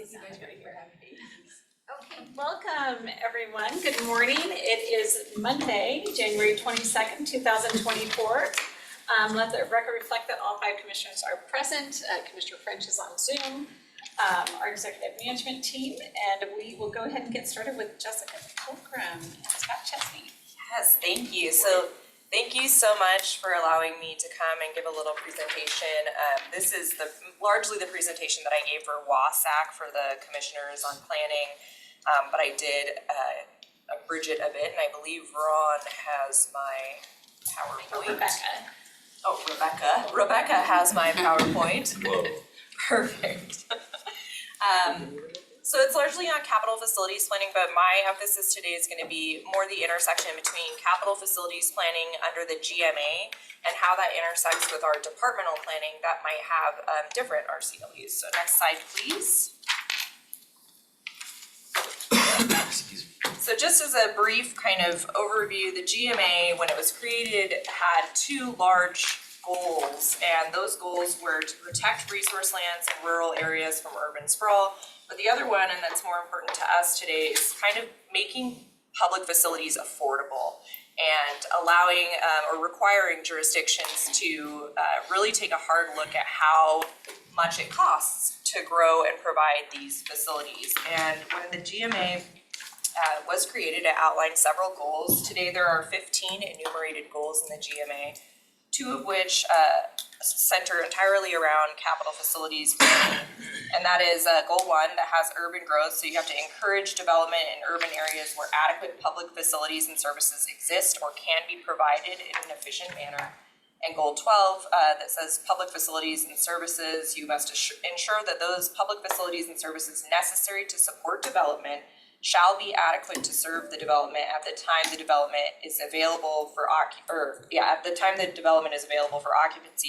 Okay, welcome everyone. Good morning. It is Monday, January 22nd, 2024. Let the record reflect that all 5 commissioners are present. Commissioner French is on Zoom, our executive management team, and we will go ahead and get started with Jessica Pilgrim and Scott Chesney. Yes, thank you. So thank you so much for allowing me to come and give a little presentation. This is largely the presentation that I gave for WASAC for the commissioners on planning, but I did abridge it a bit, and I believe Ron has my PowerPoint. Rebecca has my PowerPoint. Perfect. So it's largely on capital facilities planning, but my emphasis today is going to be more the intersection between capital facilities planning under the GMA and how that intersects with our departmental planning that might have different RCWs. So next slide, please. So just as a brief kind of overview, the GMA, when it was created, had 2 large goals, and those goals were to protect resource lands in rural areas from urban sprawl. But the other one, and that's more important to us today, is kind of making public facilities affordable and allowing or requiring jurisdictions to really take a hard look at how much it costs to grow and provide these facilities. And when the GMA was created, it outlined several goals. Today there are 15 enumerated goals in the GMA, 2 of which center entirely around capital facilities planning. And that is goal 1 that has urban growth. So you have to encourage development in urban areas where adequate public facilities and services exist or can be provided in an efficient manner. And goal 12 that says public facilities and services, you must ensure that those public facilities and services necessary to support development shall be adequate to serve the development at the time the development is available for occupancy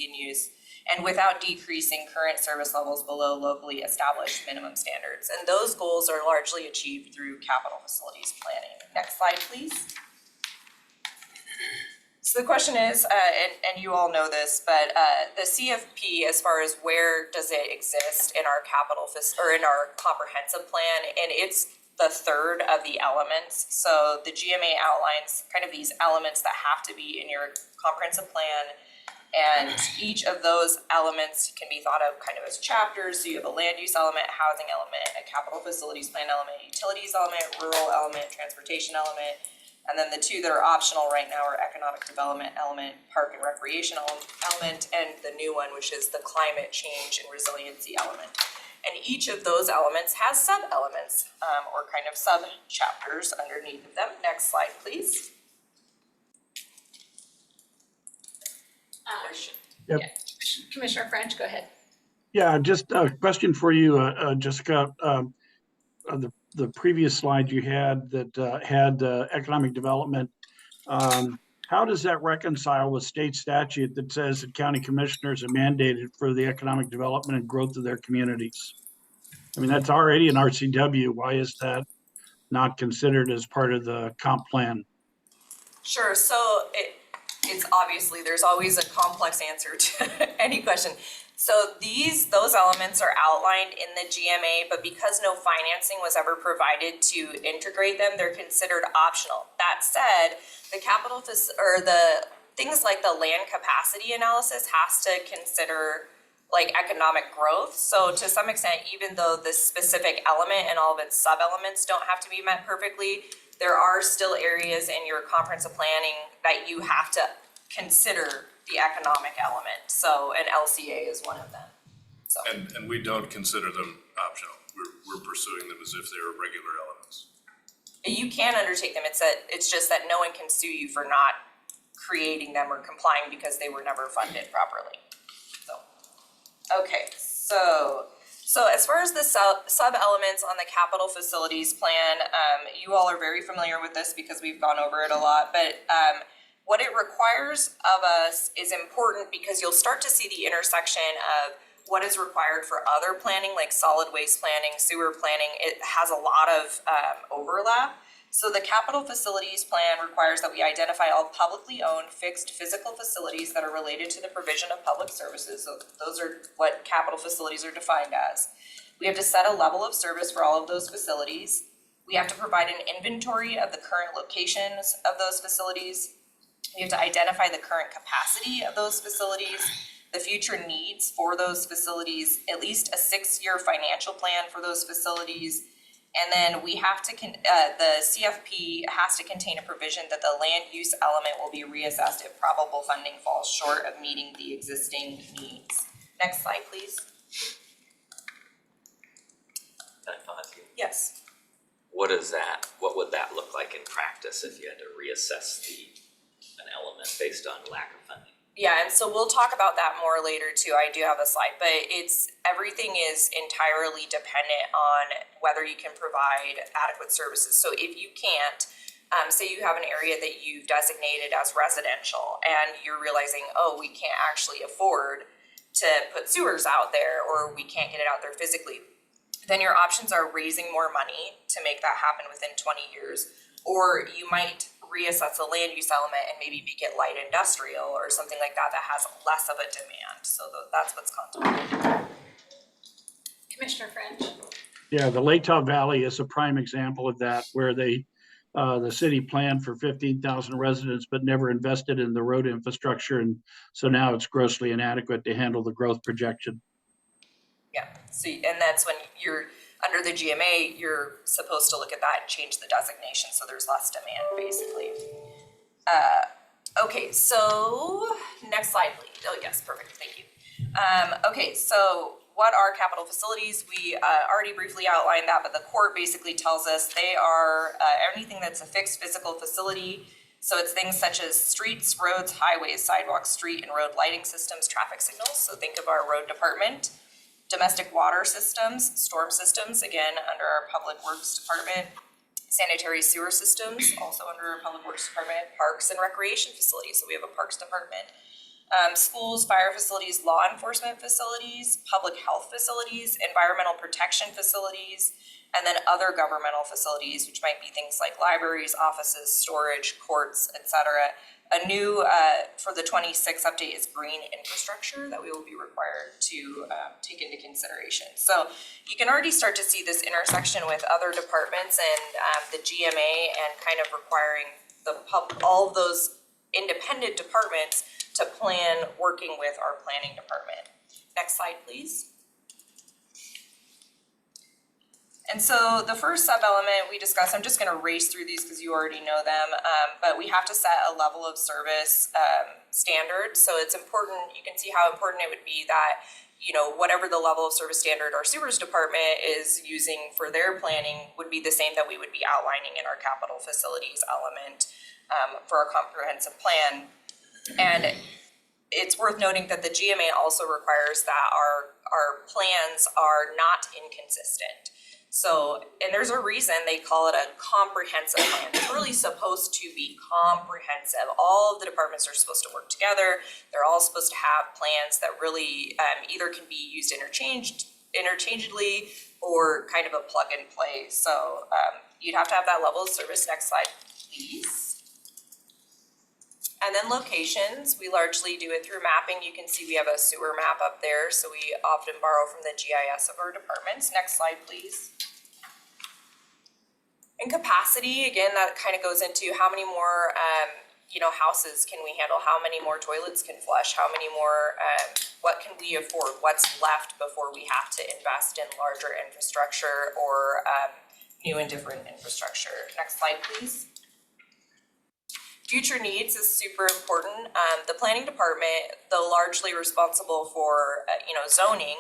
and use, and without decreasing current service levels below locally established minimum standards. And those goals are largely achieved through capital facilities planning. Next slide, please. So the question is, and you all know this, but the CFP, as far as where does it exist in our in our comprehensive plan, and it's the 3rd of the elements. So the GMA outlines kind of these elements that have to be in your comprehensive plan, and each of those elements can be thought of kind of as chapters. So you have a land use element, a housing element, a capital facilities plan element, utilities element, rural element, transportation element, and then the 2 that are optional right now are economic development element, park and recreation element, and the new one, which is the climate change and resiliency element. And each of those elements has sub-elements or kind of sub-chapters underneath of them. Next slide, please. Yeah. Commissioner French, go ahead. Yeah, just a question for you, Jessica. The previous slide you had that had economic development, how does that reconcile with state statute that says that county commissioners are mandated for the economic development and growth of their communities? I mean, that's already an RCW. Why is that not considered as part of the comp plan? Sure. So it's obviously, there's always a complex answer to any question. So those elements are outlined in the GMA, but because no financing was ever provided to integrate them, they're considered optional. That said, the things like the land capacity analysis has to consider like economic growth. So to some extent, even though this specific element and all of its sub-elements don't have to be met perfectly, there are still areas in your comprehensive planning that you have to consider the economic element. So an LCA is one of them. So. And we don't consider them optional. We're pursuing them as if they were regular elements. You can undertake them. It's just that no one can sue you for not creating them or complying because they were never funded properly. Okay, so as far as the sub-elements on the capital facilities plan, you all are very familiar with this because we've gone over it a lot, but what it requires of us is important because you'll start to see the intersection of what is required for other planning, like solid waste planning, sewer planning. It has a lot of overlap. So the capital facilities plan requires that we identify all publicly owned fixed physical facilities that are related to the provision of public services. So those are what capital facilities are defined as. We have to set a level of service for all of those facilities. We have to provide an inventory of the current locations of those facilities. We have to identify the current capacity of those facilities, the future needs for those facilities, at least a 6-year financial plan for those facilities. And then we have to, the CFP has to contain a provision that the land use element will be reassessed if probable funding falls short of meeting the existing needs. Next slide, please. Can I pause you? Yes. What would that look like in practice if you had to reassess an element based on lack of funding? Yeah, and so we'll talk about that more later too. I do have a slide, but everything is entirely dependent on whether you can provide adequate services. So if you can't, say you have an area that you've designated as residential and you're realizing, oh, we can't actually afford to put sewers out there, or we can't get it out there physically, then your options are raising more money to make that happen within 20 years, or you might reassess the land use element and maybe make it light industrial or something like that that has less of a demand. So that's what's contemplated. Commissioner French. Yeah, the Latah Valley is a prime example of that, where the city planned for 15,000 residents, but never invested in the road infrastructure. And so now it's grossly inadequate to handle the growth projection. Yeah, so, and that's when you're under the GMA, you're supposed to look at that and change the designation so there's less demand, basically. Okay, so next slide, please. Oh, yes, perfect, thank you. Okay, so what are capital facilities? We already briefly outlined that, but the court basically tells us they are anything that's a fixed physical facility. So it's things such as streets, roads, highways, sidewalks, street and road lighting systems, traffic signals. So think of our road department. Domestic water systems, storm systems, again, under our Public Works Department. Sanitary sewer systems, also under our Public Works Department. Parks and recreation facilities, so we have a Parks Department. Schools, fire facilities, law enforcement facilities, public health facilities, environmental protection facilities, and then other governmental facilities, which might be things like libraries, offices, storage, courts, etc. A new, for the 26 update is green infrastructure that we will be required to take into consideration. So you can already start to see this intersection with other departments and the GMA, and kind of requiring all of those independent departments to plan working with our planning department. Next slide, please. And so the first sub-element we discussed, I'm just gonna race through these because you already know them, but we have to set a level of service standard. So it's important, you can see how important it would be that, you know, whatever the level of service standard our sewers department is using for their planning would be the same that we would be outlining in our capital facilities element for our comprehensive plan. And it's worth noting that the GMA also requires that our plans are not inconsistent. So, and there's a reason they call it a comprehensive plan. It's really supposed to be comprehensive. All of the departments are supposed to work together. They're all supposed to have plans that really either can be used interchangeably or kind of a plug and play. So you'd have to have that level of service. Next slide, please. And then locations, we largely do it through mapping. You can see we have a sewer map up there, so we often borrow from the GIS of our departments. Next slide, please. And capacity, again, that kind of goes into how many more houses can we handle? How many more toilets can flush? How many more, what can we afford? What's left before we have to invest in larger infrastructure or new and different infrastructure? Next slide, please. Future needs is super important. The planning department, though largely responsible for zoning,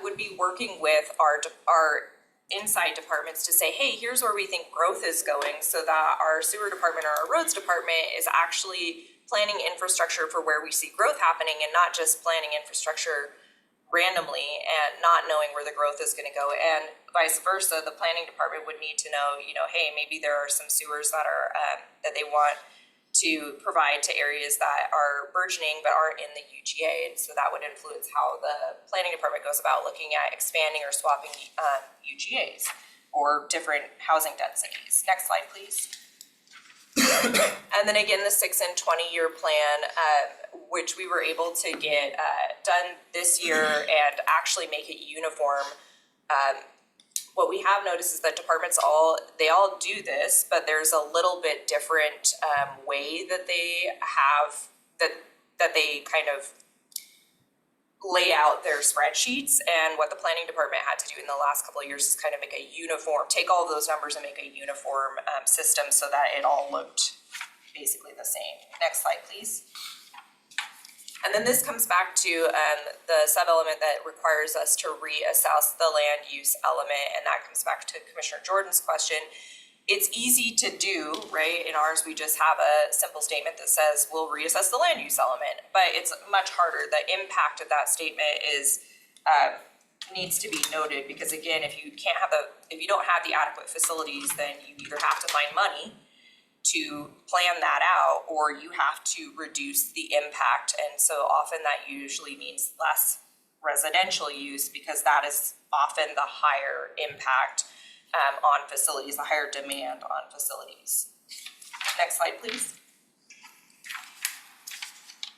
would be working with our inside departments to say, hey, here's where we think growth is going, so that our sewer department or our roads department is actually planning infrastructure for where we see growth happening, and not just planning infrastructure randomly and not knowing where the growth is going to go. And vice versa, the planning department would need to know, hey, maybe there are some sewers that are that they want to provide to areas that are burgeoning but aren't in the UGA. And so that would influence how the planning department goes about looking at expanding or swapping UGAs or different housing densities. Next slide, please. And then again, the 6 and 20-year plan, which we were able to get done this year and actually make it uniform What we have noticed is that departments all do this, but there's a little bit different way that they have that they kind of lay out their spreadsheets. And what the planning department had to do in the last couple of years is kind of make a uniform, take all of those numbers and make a uniform system so that it all looked basically the same. Next slide, please. And then this comes back to the sub-element that requires us to reassess the land use element, and that comes back to Commissioner Jordan's question. It's easy to do, right? In ours, we just have a simple statement that says we'll reassess the land use element, but it's much harder. The impact of that statement is needs to be noted, because again, if you don't have the adequate facilities, then you either have to find money to plan that out, or you have to reduce the impact. And so often that usually means less residential use, because that is often the higher impact on facilities, the higher demand on facilities. Next slide, please.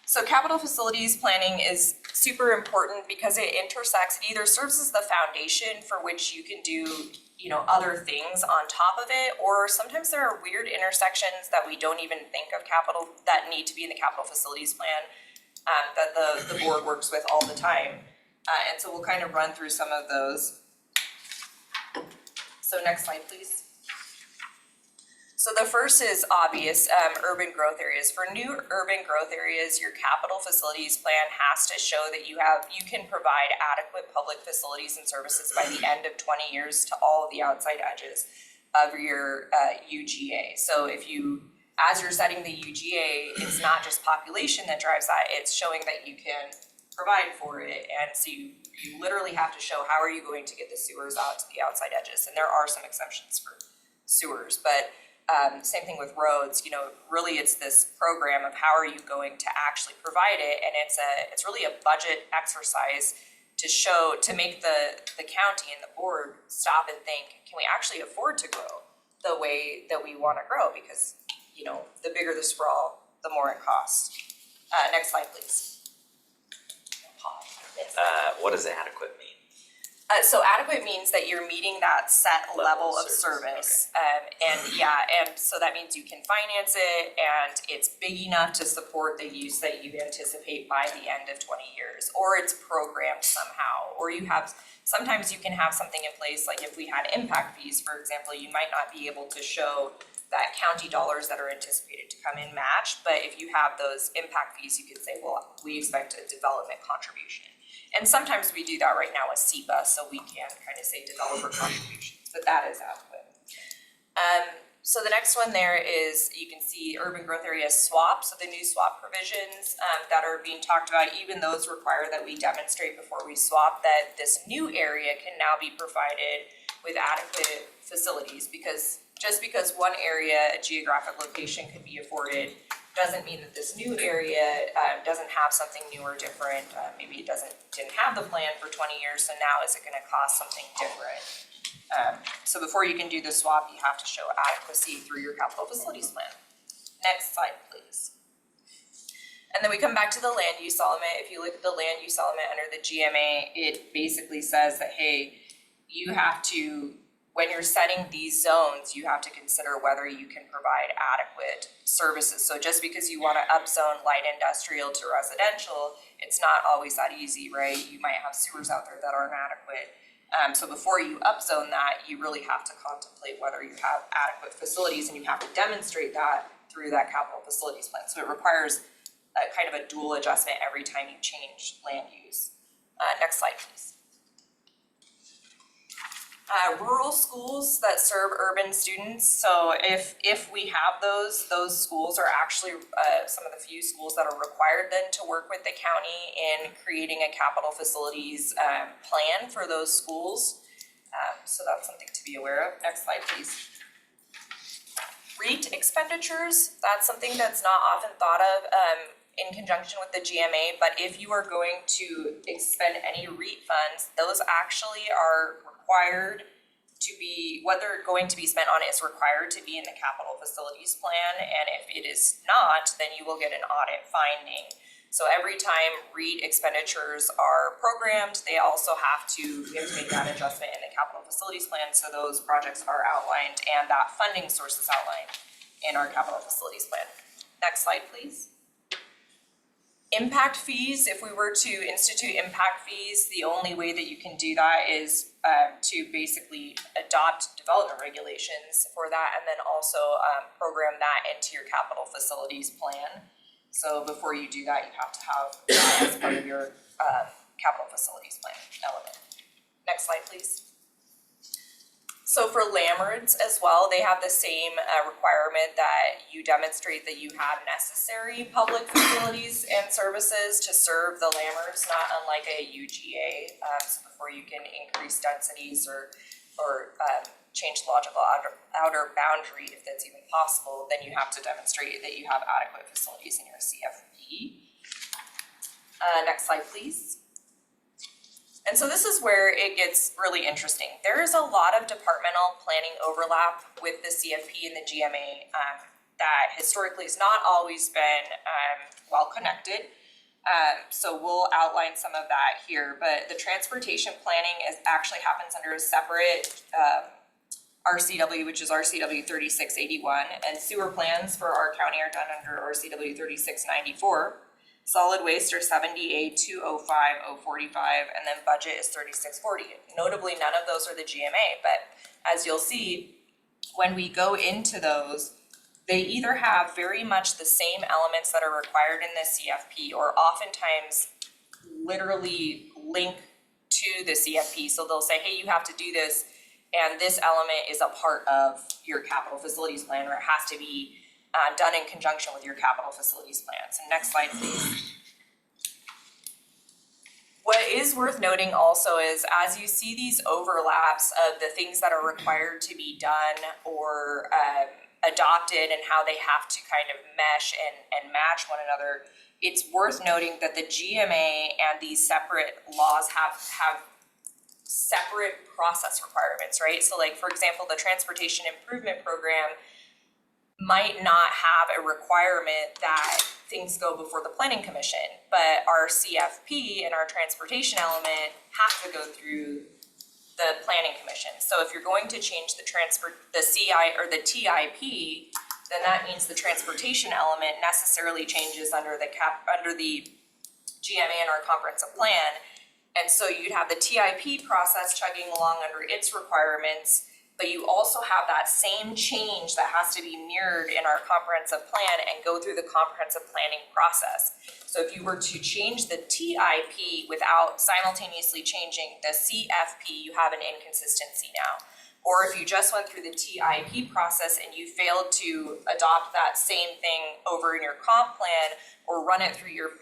So capital facilities planning is super important because it intersects, it either serves as the foundation for which you can do other things on top of it, or sometimes there are weird intersections that we don't even think of that need to be in the capital facilities plan that the board works with all the time. And so we'll kind of run through some of those. So next slide, please. So the first is obvious, urban growth areas. For new urban growth areas, your capital facilities plan has to show that you can provide adequate public facilities and services by the end of 20 years to all of the outside edges of your UGA. So as you're setting the UGA, it's not just population that drives that, it's showing that you can provide for it. And so you literally have to show how are you going to get the sewers out to the outside edges. And there are some exceptions for sewers, but same thing with roads. Really it's this program of how are you going to actually provide it, and it's really a budget exercise to make the county and the board stop and think, can we actually afford to grow the way that we want to grow? Because the bigger the sprawl, the more it costs. Next slide, please. What does adequate mean? So adequate means that you're meeting that set level of service. And so that means you can finance it, and it's big enough to support the use that you anticipate by the end of 20 years, or it's programmed somehow, or sometimes you can have something in place, like if we had impact fees, for example, you might not be able to show that county dollars that are anticipated to come in match, but if you have those impact fees, you could say, well, we expect a development contribution. And sometimes we do that right now with SEPA, so we can kind of say developer contributions, but that is adequate. So the next one there is, you can see urban growth area swap. So the new swap provisions that are being talked about, even those require that we demonstrate before we swap that this new area can now be provided with adequate facilities, because just because one area, a geographic location, could be afforded doesn't mean that this new area doesn't have something new or different. Maybe it didn't have the plan for 20 years, so now is it going to cost something different? So before you can do the swap, you have to show adequacy through your capital facilities plan. Next slide, please. And then we come back to the land use element. If you look at the land use element under the GMA, it basically says that, hey, you have to, when you're setting these zones, you have to consider whether you can provide adequate services. So just because you want to upzone light industrial to residential, it's not always that easy, right? You might have sewers out there that aren't adequate. So before you upzone that, you really have to contemplate whether you have adequate facilities, and you have to demonstrate that through that capital facilities plan. So it requires a kind of a dual adjustment every time you change land use. Next slide, please. Rural schools that serve urban students. So if we have those schools are actually some of the few schools that are required then to work with the county in creating a capital facilities plan for those schools. So that's something to be aware of. Next slide, please. REIT expenditures, that's something that's not often thought of in conjunction with the GMA, but if you are going to expend any REIT funds, those actually are required to be, what they're going to be spent on is required to be in the capital facilities plan, and if it is not, then you will get an audit finding. So every time REIT expenditures are programmed, we have to make that adjustment in the capital facilities plan, so those projects are outlined and that funding source is outlined in our capital facilities plan. Next slide, please. Impact fees, if we were to institute impact fees, the only way that you can do that is to basically adopt development regulations for that and then also program that into your capital facilities plan. So before you do that, you have to have that as part of your capital facilities plan element. Next slide, please. So for landlords as well, they have the same requirement that you demonstrate that you have necessary public facilities and services to serve the landlords, not unlike a UGA. So before you can increase densities or change the logical outer boundary, if that's even possible, then you have to demonstrate that you have adequate facilities in your CFP. Next slide, please. And so this is where it gets really interesting. There is a lot of departmental planning overlap with the CFP and the GMA that historically has not always been well connected. So we'll outline some of that here, but the transportation planning actually happens under a separate RCW, which is RCW 3681, and sewer plans for our county are done under RCW 3694. Solid waste are 70A 205045, and then budget is 3640. Notably, none of those are the GMA, but as you'll see, when we go into those, they either have very much the same elements that are required in the CFP or oftentimes literally link to the CFP. So they'll say, hey, you have to do this, and this element is a part of your capital facilities plan, or it has to be done in conjunction with your capital facilities plan. So next slide, please. What is worth noting also is as you see these overlaps of the things that are required to be done or adopted and how they have to kind of mesh and match one another, it's worth noting that the GMA and these separate laws have separate process requirements, right? So like, for example, the Transportation Improvement Program might not have a requirement that things go before the Planning Commission, but our CFP and our transportation element have to go through the Planning Commission. So if you're going to change the CI or the TIP, then that means the transportation element necessarily changes under the GMA and our comprehensive plan. And so you'd have the TIP process chugging along under its requirements, but you also have that same change that has to be mirrored in our comprehensive plan and go through the comprehensive planning process. So if you were to change the TIP without simultaneously changing the CFP, you have an inconsistency now. Or if you just went through the TIP process and you failed to adopt that same thing over in your comp plan or run it through your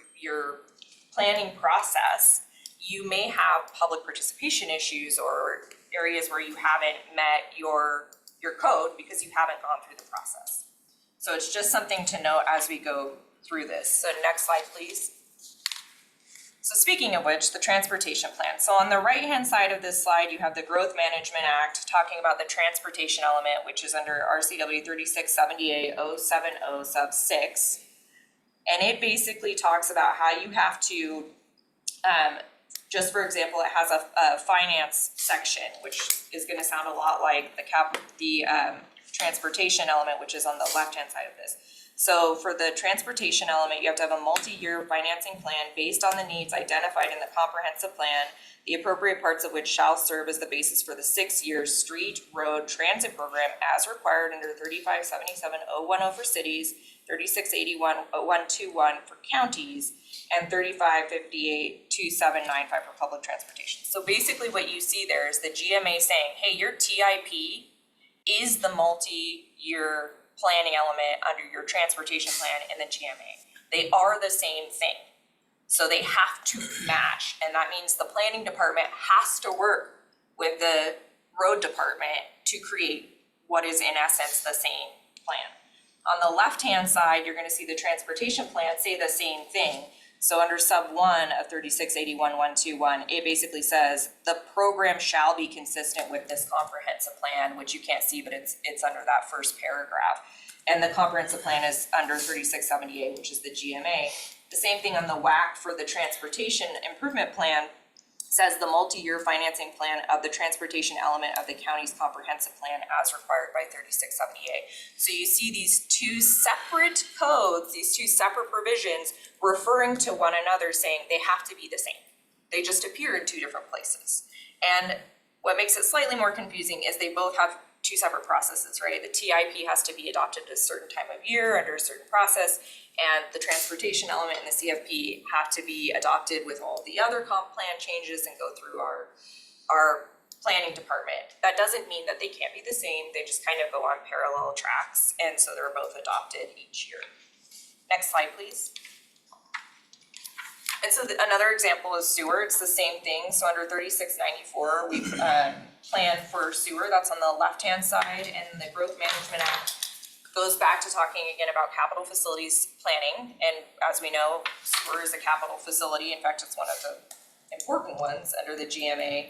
planning process, you may have public participation issues or areas where you haven't met your code because you haven't gone through the process. So it's just something to note as we go through this. So next slide, please. So speaking of which, the transportation plan. So on the right-hand side of this slide, you have the Growth Management Act talking about the transportation element, which is under RCW 3670A070 sub 6. And it basically talks about how you have to just for example, it has a finance section, which is going to sound a lot like the transportation element, which is on the left-hand side of this. So for the transportation element, you have to have a multi-year financing plan based on the needs identified in the comprehensive plan, the appropriate parts of which shall serve as the basis for the 6-year street, road, transit program as required under 3577-010 for cities, 3681-0121 for counties, and 3558-2795 for public transportation. So basically what you see there is the GMA saying, hey, your TIP is the multi-year planning element under your transportation plan in the GMA. They are the same thing. So they have to match, and that means the planning department has to work with the road department to create what is in essence the same plan. On the left-hand side, you're going to see the transportation plan say the same thing. So under sub 1 of 3681-121, it basically says the program shall be consistent with this comprehensive plan, which you can't see, but it's under that first paragraph. And the comprehensive plan is under 3678, which is the GMA. The same thing on the WAC for the transportation improvement plan says the multi-year financing plan of the transportation element of the county's comprehensive plan as required by 3678. So you see these two separate codes, these two separate provisions referring to one another, saying they have to be the same. They just appear in two different places. And what makes it slightly more confusing is they both have two separate processes, right? The TIP has to be adopted at a certain time of year under a certain process, and the transportation element and the CFP have to be adopted with all the other comp plan changes and go through our planning department. That doesn't mean that they can't be the same, they just kind of go on parallel tracks, and so they're both adopted each year. Next slide, please. And so another example is sewer, it's the same thing. So under 3694, we've planned for sewer, that's on the left-hand side, and the Growth Management Act goes back to talking again about capital facilities planning. And as we know, sewer is a capital facility. In fact, it's one of the important ones under the GMA.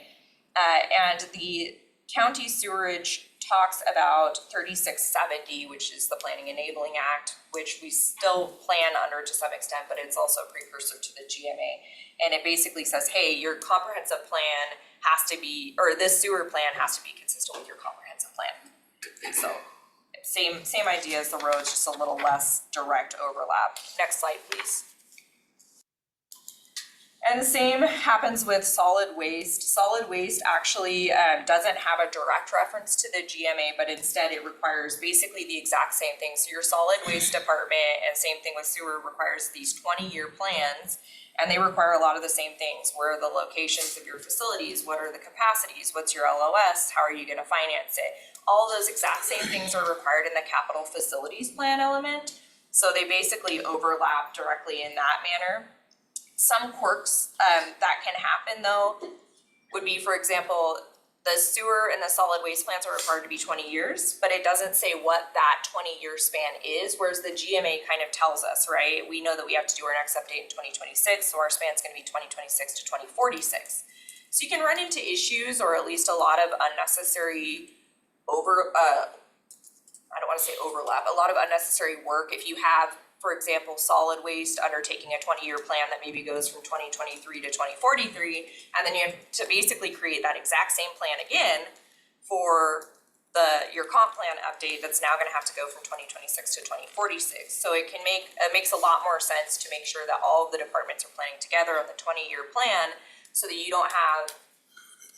And the county sewerage talks about 3670, which is the Planning Enabling Act, which we still plan under to some extent, but it's also a precursor to the GMA. And it basically says, hey, your comprehensive plan has to be, or this sewer plan has to be consistent with your comprehensive plan. So same idea as the roads, just a little less direct overlap. Next slide, please. And the same happens with solid waste. Solid waste actually doesn't have a direct reference to the GMA, but instead it requires basically the exact same thing. So your solid waste department, and same thing with sewer, requires these 20-year plans, and they require a lot of the same things. Where are the locations of your facilities? What are the capacities? What's your LOS? How are you gonna finance it? All those exact same things are required in the capital facilities plan element. So they basically overlap directly in that manner. Some quirks that can happen though would be, for example, the sewer and the solid waste plants are required to be 20 years, but it doesn't say what that 20-year span is, whereas the GMA kind of tells us, right? We know that we have to do our next update in 2026, so our span's gonna be 2026 to 2046. So you can run into issues, or at least a lot of unnecessary I don't wanna say overlap, a lot of unnecessary work if you have, for example, solid waste undertaking a 20-year plan that maybe goes from 2023 to 2043, and then you have to basically create that exact same plan again for your comp plan update that's now gonna have to go from 2026 to 2046. So it makes a lot more sense to make sure that all of the departments are planning together on the 20-year plan so that you don't have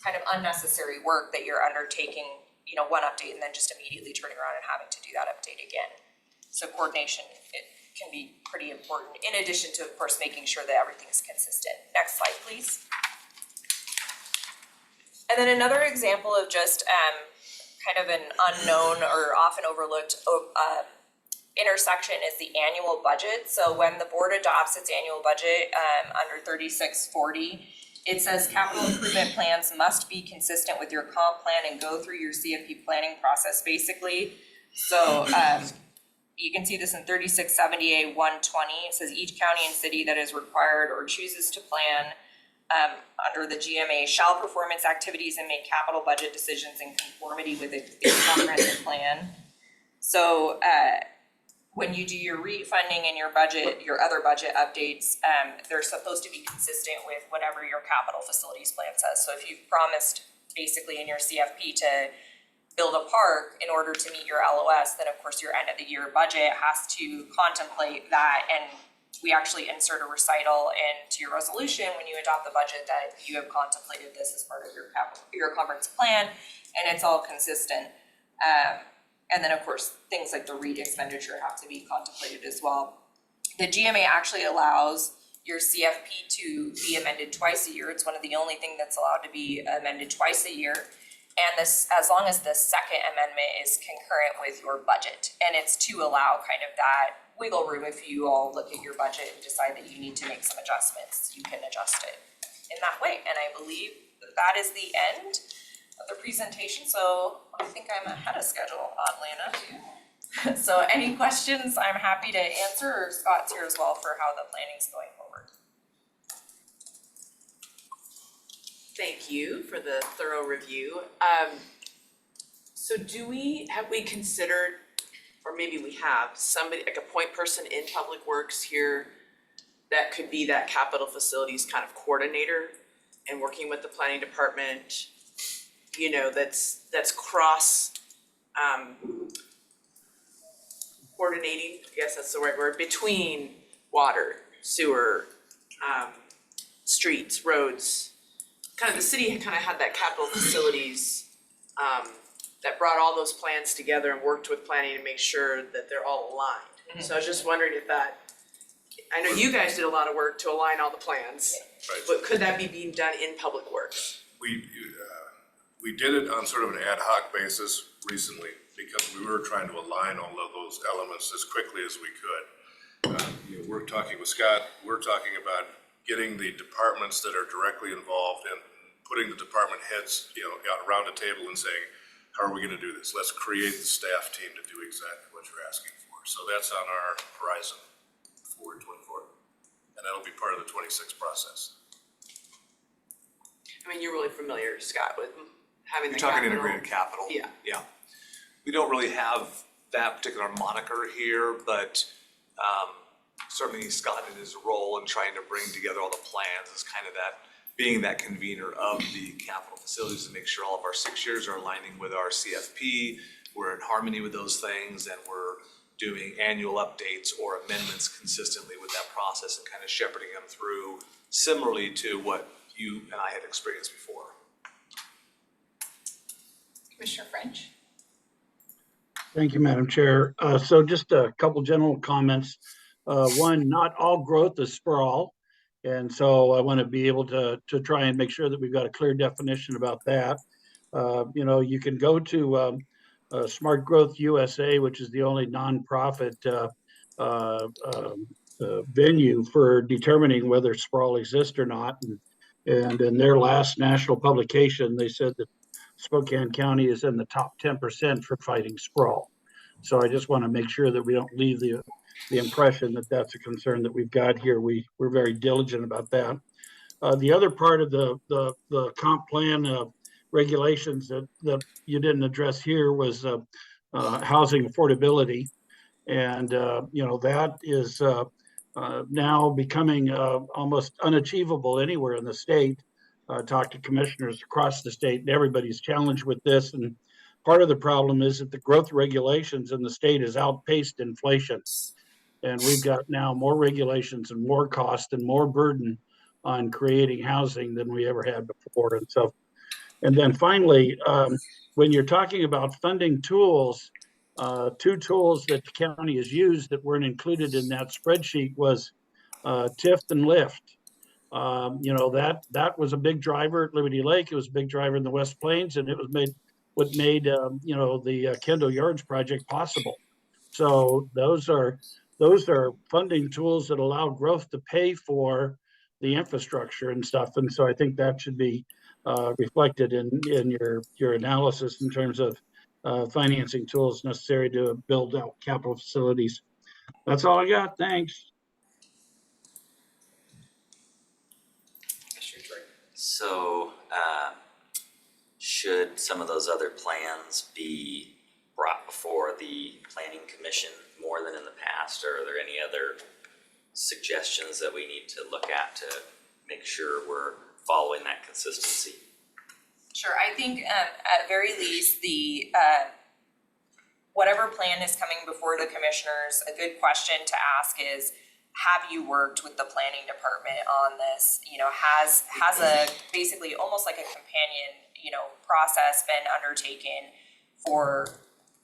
kind of unnecessary work that you're undertaking, one update and then just immediately turning around and having to do that update again. So coordination, it can be pretty important, in addition to, of course, making sure that everything's consistent. Next slide, please. And then another example of just kind of an unknown or often overlooked intersection is the annual budget. So when the board adopts its annual budget under 3640, it says capital improvement plans must be consistent with your comp plan and go through your CFP planning process, basically. So you can see this in 3670A 120. It says each county and city that is required or chooses to plan under the GMA shall perform its activities and make capital budget decisions in conformity with its comprehensive plan. So when you do your refunding and your budget, your other budget updates, they're supposed to be consistent with whatever your capital facilities plan says. So if you've promised basically in your CFP to build a park in order to meet your LOS, then of course your end of the year budget has to contemplate that, and we actually insert a recital into your resolution when you adopt the budget that you have contemplated this as part of your comprehensive plan, and it's all consistent. And then of course, things like the REIT expenditure have to be contemplated as well. The GMA actually allows your CFP to be amended twice a year. It's one of the only things that's allowed to be amended twice a year. And this, as long as the second amendment is concurrent with your budget. And it's to allow kind of that wiggle room if you all look at your budget and decide that you need to make some adjustments, you can adjust it in that way. And I believe that is the end of the presentation. So I think I'm ahead of schedule, oddly enough. So any questions, I'm happy to answer, or Scott's here as well for how the planning's going forward. Thank you for the thorough review. So have we considered, or maybe we have, somebody, like a point person in Public Works here that could be that capital facilities kind of coordinator and working with the planning department, you know, that's cross coordinating, I guess that's the right word, between water, sewer, streets, roads. Kind of the city kind of had that capital facilities that brought all those plans together and worked with planning to make sure that they're all aligned. So I was just wondering if that, I know you guys did a lot of work to align all the plans, Right. but could that be being done in Public Works? We did it on sort of an ad hoc basis recently because we were trying to align all of those elements as quickly as we could. We're talking with Scott, we're talking about getting the departments that are directly involved and putting the department heads, out around a table and saying, how are we gonna do this? Let's create the staff team to do exactly what you're asking for. So that's on our horizon for 24. And that'll be part of the 26 process. I mean, you're really familiar, Scott, with having the You're talking capital. integrated capital. Yeah. Yeah. We don't really have that particular moniker here, but certainly Scott in his role in trying to bring together all the plans is kind of that, being that convener of the capital facilities to make sure all of our 6 years are aligning with our CFP. We're in harmony with those things and we're doing annual updates or amendments consistently with that process and kind of shepherding them through similarly to what you and I had experienced before. Commissioner French? Thank you, Madam Chair. So just a couple general comments. One, not all growth is sprawl. And so I want to be able to try and make sure that we've got a clear definition about that. You can go to Smart Growth USA, which is the only nonprofit venue for determining whether sprawl exists or not. And in their last national publication, they said that Spokane County is in the top 10% for fighting sprawl. So I just want to make sure that we don't leave the impression that that's a concern that we've got here. We're very diligent about that. The other part of the comp plan regulations that you didn't address here was housing affordability. And, that is now becoming almost unachievable anywhere in the state. Talk to commissioners across the state, and everybody's challenged with this. And part of the problem is that the growth regulations in the state has outpaced inflation. And we've got now more regulations and more cost and more burden on creating housing than we ever had before. And then finally, when you're talking about funding tools, two tools that the county has used that weren't included in that spreadsheet was TIF and LIFT. That was a big driver at Liberty Lake. It was a big driver in the West Plains, and it was what made the Kendall Yards project possible. So those are funding tools that allow growth to pay for the infrastructure and stuff. And so I think that should be reflected in your analysis in terms of financing tools necessary to build out capital facilities. That's all I got. Thanks. So, should some of those other plans be brought before the Planning Commission more than in the past, or are there any other suggestions that we need to look at to make sure we're following that consistency? Sure, I think at very least the whatever plan is coming before the commissioners, a good question to ask is, have you worked with the planning department on this? Has a basically almost like a companion, process been undertaken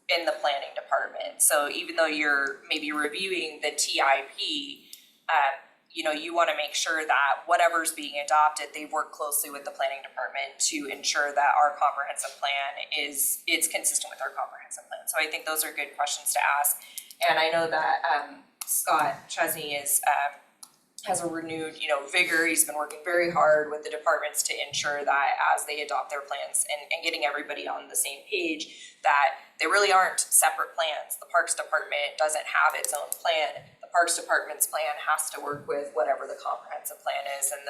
in the planning department? So even though you're maybe reviewing the TIP, you want to make sure that whatever's being adopted, they've worked closely with the planning department to ensure that our comprehensive plan is consistent with our comprehensive plan. So I think those are good questions to ask. And I know that Scott Chesney has a renewed, vigor. He's been working very hard with the departments to ensure that as they adopt their plans and getting everybody on the same page, that they really aren't separate plans. The Parks Department doesn't have its own plan. The Parks Department's plan has to work with whatever the comprehensive plan is, and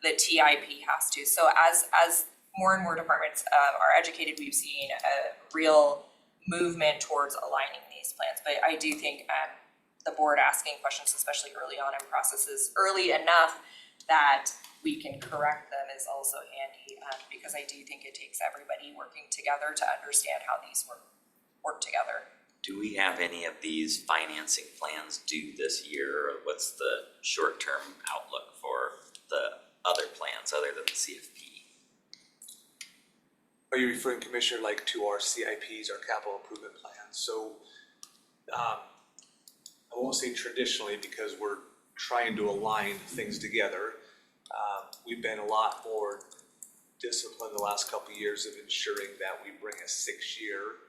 the TIP has to. So as more and more departments are educated, we've seen a real movement towards aligning these plans. But I do think the board asking questions, especially early on in processes, early enough that we can correct them is also handy, because I do think it takes everybody working together to understand how these work together. Do we have any of these financing plans due this year, or what's the short-term outlook for the other plans other than the CFP? Are you referring, Commissioner, like to our CIPs, our capital improvement plans? So, I won't say traditionally because we're trying to align things together. We've been a lot more disciplined the last couple of years of ensuring that we bring a 6-year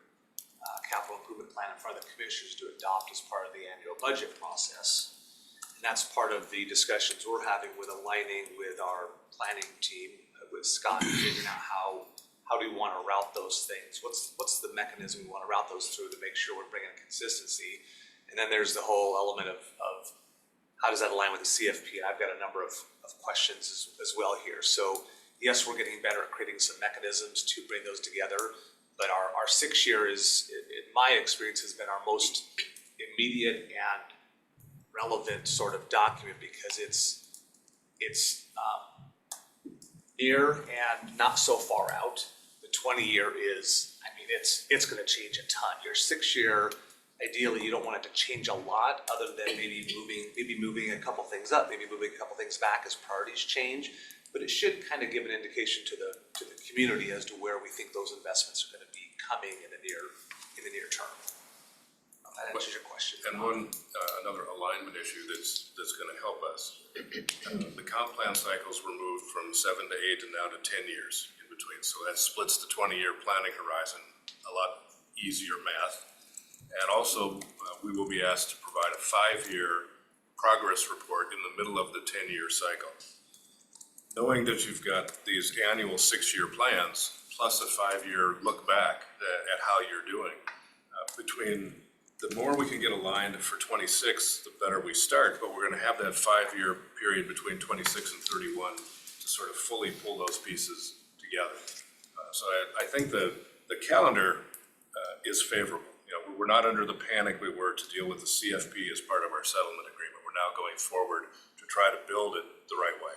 capital improvement plan in front of the commissioners to adopt as part of the annual budget process. And that's part of the discussions we're having with aligning with our planning team, with Scott, figuring out how do we want to route those things? What's the mechanism we want to route those through to make sure we're bringing consistency? And then there's the whole element of how does that align with the CFP? And I've got a number of questions as well here. So yes, we're getting better at creating some mechanisms to bring those together. But our 6-year is, in my experience, has been our most immediate and relevant sort of document because it's near and not so far out. The 20-year is, I mean, it's going to change a ton. Your 6-year, ideally, you don't want it to change a lot, other than maybe moving a couple things up, maybe moving a couple things back as priorities change. But it should kind of give an indication to the community as to where we think those investments are going to be coming in the near term. That answers your question. And another alignment issue that's gonna help us. The comp plan cycles were moved from 7 to 8 and now to 10 years in between. So that splits the 20-year planning horizon, a lot easier math. And also, we will be asked to provide a 5-year progress report in the middle of the 10-year cycle. Knowing that you've got these annual 6-year plans, plus a 5-year look back at how you're doing, between the more we can get aligned for 26, the better we start, but we're gonna have that 5-year period between 26 and 31 to sort of fully pull those pieces together. So I think the calendar is favorable. You know, we're not under the panic we were to deal with the CFP as part of our settlement agreement. We're now going forward to try to build it the right way.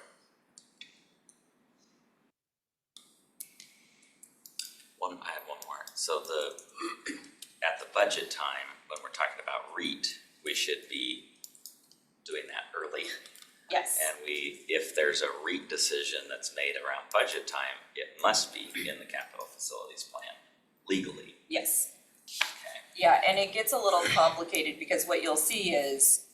I have one more. So at the budget time, when we're talking about REIT, we should be doing that early. Yes. And if there's a REIT decision that's made around budget time, it must be in the capital facilities plan legally. Yes. Okay. Yeah, and it gets a little complicated because what you'll see is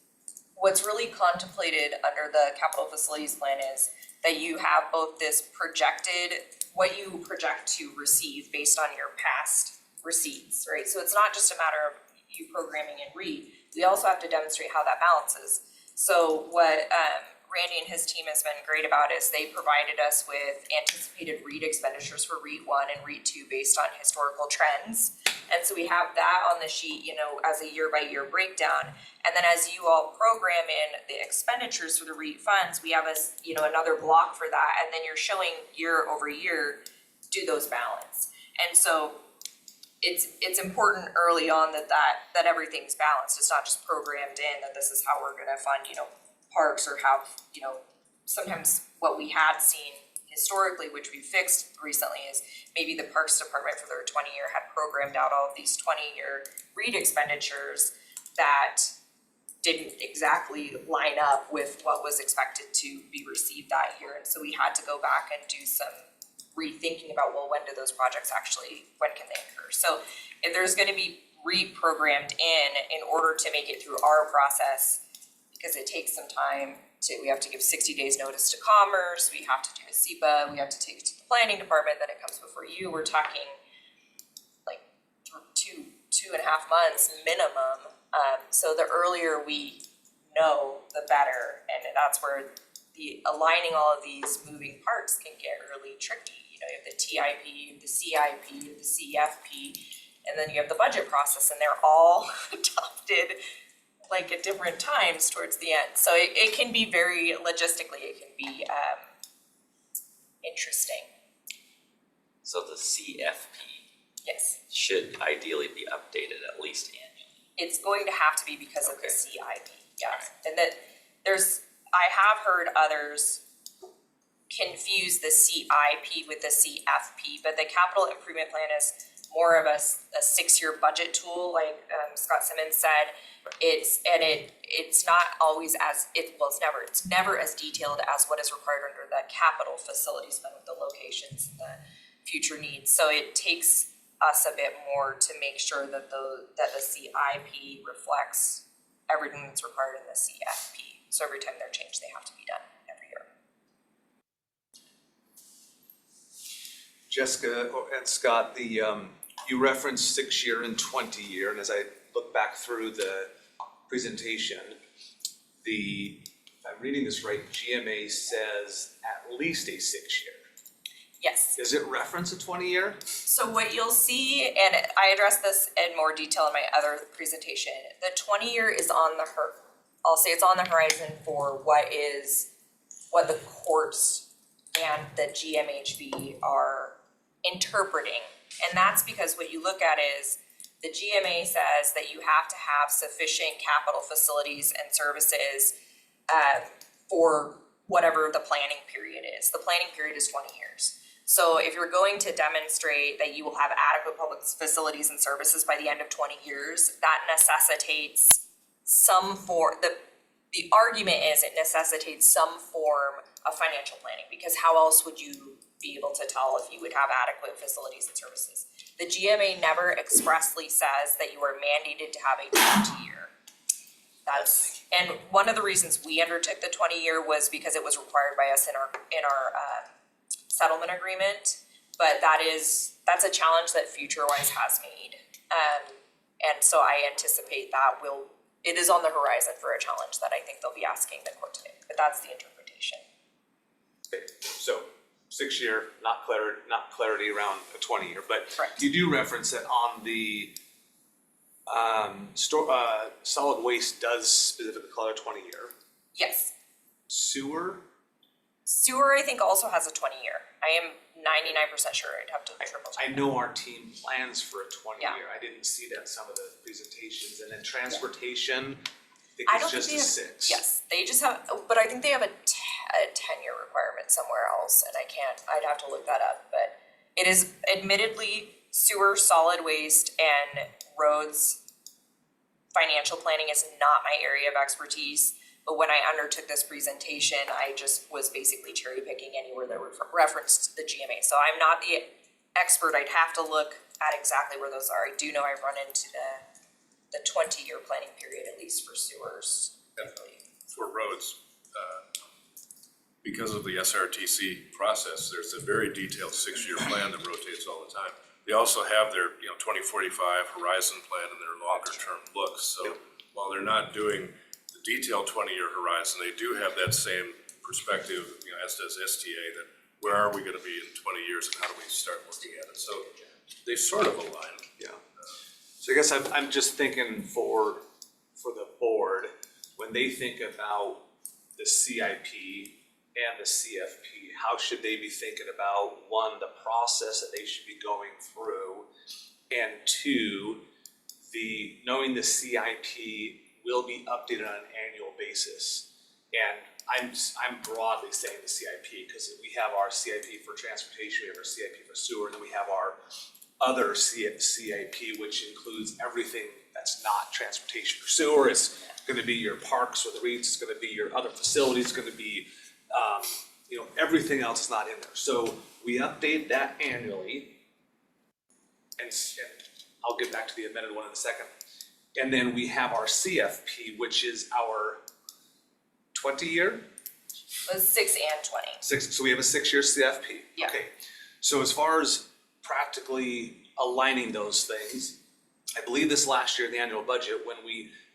what's really contemplated under the capital facilities plan is that you have both this projected, what you project to receive based on your past receipts, right? So it's not just a matter of you programming in REIT, we also have to demonstrate how that balances. So what Randy and his team has been great about is they provided us with anticipated REIT expenditures for REIT 1 and REIT 2 based on historical trends. And so we have that on the sheet, you know, as a year-by-year breakdown. And then as you all program in the expenditures for the REIT funds, we have another block for that. And then you're showing year over year, do those balance. And so it's important early on that everything's balanced. It's not just programmed in that this is how we're gonna fund, parks or have, sometimes what we had seen historically, which we fixed recently, is maybe the Parks Department for their 20-year had programmed out all of these 20-year REIT expenditures that didn't exactly line up with what was expected to be received that year. And so we had to go back and do some rethinking about, well, when can they occur? So if there's gonna be reprogrammed in order to make it through our process, because it takes some time we have to give 60 days notice to Commerce, we have to do a SEPA, we have to take it to the planning department, then it comes before you. We're talking like 2.5 months minimum. So the earlier we know, the better. And that's where the aligning all of these moving parts can get really tricky. You have the TIP, you have the CIP, you have the CFP, and then you have the budget process, and they're all adopted like at different times towards the end. So it can be very logistically, it can be interesting. So the CFP Yes. should ideally be updated at least annually. it's going to have to be because of the Okay. CIP, yes. And that I have heard others confuse the CIP with the CFP, but the capital improvement plan is more of a 6-year budget tool, like Scott Simmons said. It's not always it's never as detailed as what is required under the capital facilities fund with the locations and the future needs. So it takes us a bit more to make sure that the CIP reflects everything that's required in the CFP. So every time they're changed, they have to be done every year. Jessica and Scott, you referenced 6-year and 20-year, and as I look back through the presentation, if I'm reading this right, GMA says at least a 6-year. Yes. Does it reference a 20-year? So what you'll see, and I addressed this in more detail in my other presentation, the 20-year is I'll say it's on the horizon for what the courts and the GMHB are interpreting. And that's because what you look at is the GMA says that you have to have sufficient capital facilities and services for whatever the planning period is. The planning period is 20 years. So if you're going to demonstrate that you will have adequate public facilities and services by the end of 20 years, that necessitates the argument is it necessitates some form of financial planning, because how else would you be able to tell if you would have adequate facilities and services? The GMA never expressly says that you are mandated to have a 20-year. And one of the reasons we undertook the 20-year was because it was required by us in our settlement agreement, but that's a challenge that FutureWise has made. And so I anticipate that it is on the horizon for a challenge that I think they'll be asking the court to make, but that's the interpretation. Okay, so 6-year, not clarity around a 20-year, but Correct. you do reference that on the solid waste does specifically call it a 20-year. Yes. Sewer, I think also has a 20-year. I am 99% sure. I'd have to triple check. I know our team plans for a 20-year. Yeah. I didn't see that in some of the presentations. And then transportation, I I don't think it's think just they a have, 6. yes, they just have, but I think they have a 10-year requirement somewhere else, and I'd have to look that up, but it is admittedly sewer, solid waste, and roads. Financial planning is not my area of expertise, but when I undertook this presentation, I just was basically cherry picking anywhere that referenced the GMA. So I'm not the expert. I'd have to look at exactly where those are. I do know I've run into the 20-year planning period, at least for sewers. For roads, because of the SRTC process, there's a very detailed 6-year plan that rotates all the time. They also have their 2045 horizon plan and their longer term looks. So while they're not doing the detailed 20-year horizon, they do have that same perspective, as does STA, that where are we gonna be in 20 years and how do we start looking at it? So they sort of align. Yeah. So I guess I'm just thinking for the board, when they think about the CIP and the CFP, how should they be thinking about, one, the process that they should be going through, and two, knowing the CIP will be updated on an annual basis. And I'm broadly saying the CIP because we have our CIP for transportation, we have our CIP for sewer, and then we have our other CIP, which includes everything that's not transportation or sewer. It's gonna be your parks or the REITs, it's gonna be your other facilities, it's gonna be everything else is not in there. So we update that annually. And I'll get back to the amended one in a second. And then we have our CFP, which is our 20-year? 6 and 20. So we have a 6-year CFP. Yeah. Okay. So as far as practically aligning those things, I believe this last year in the annual budget, when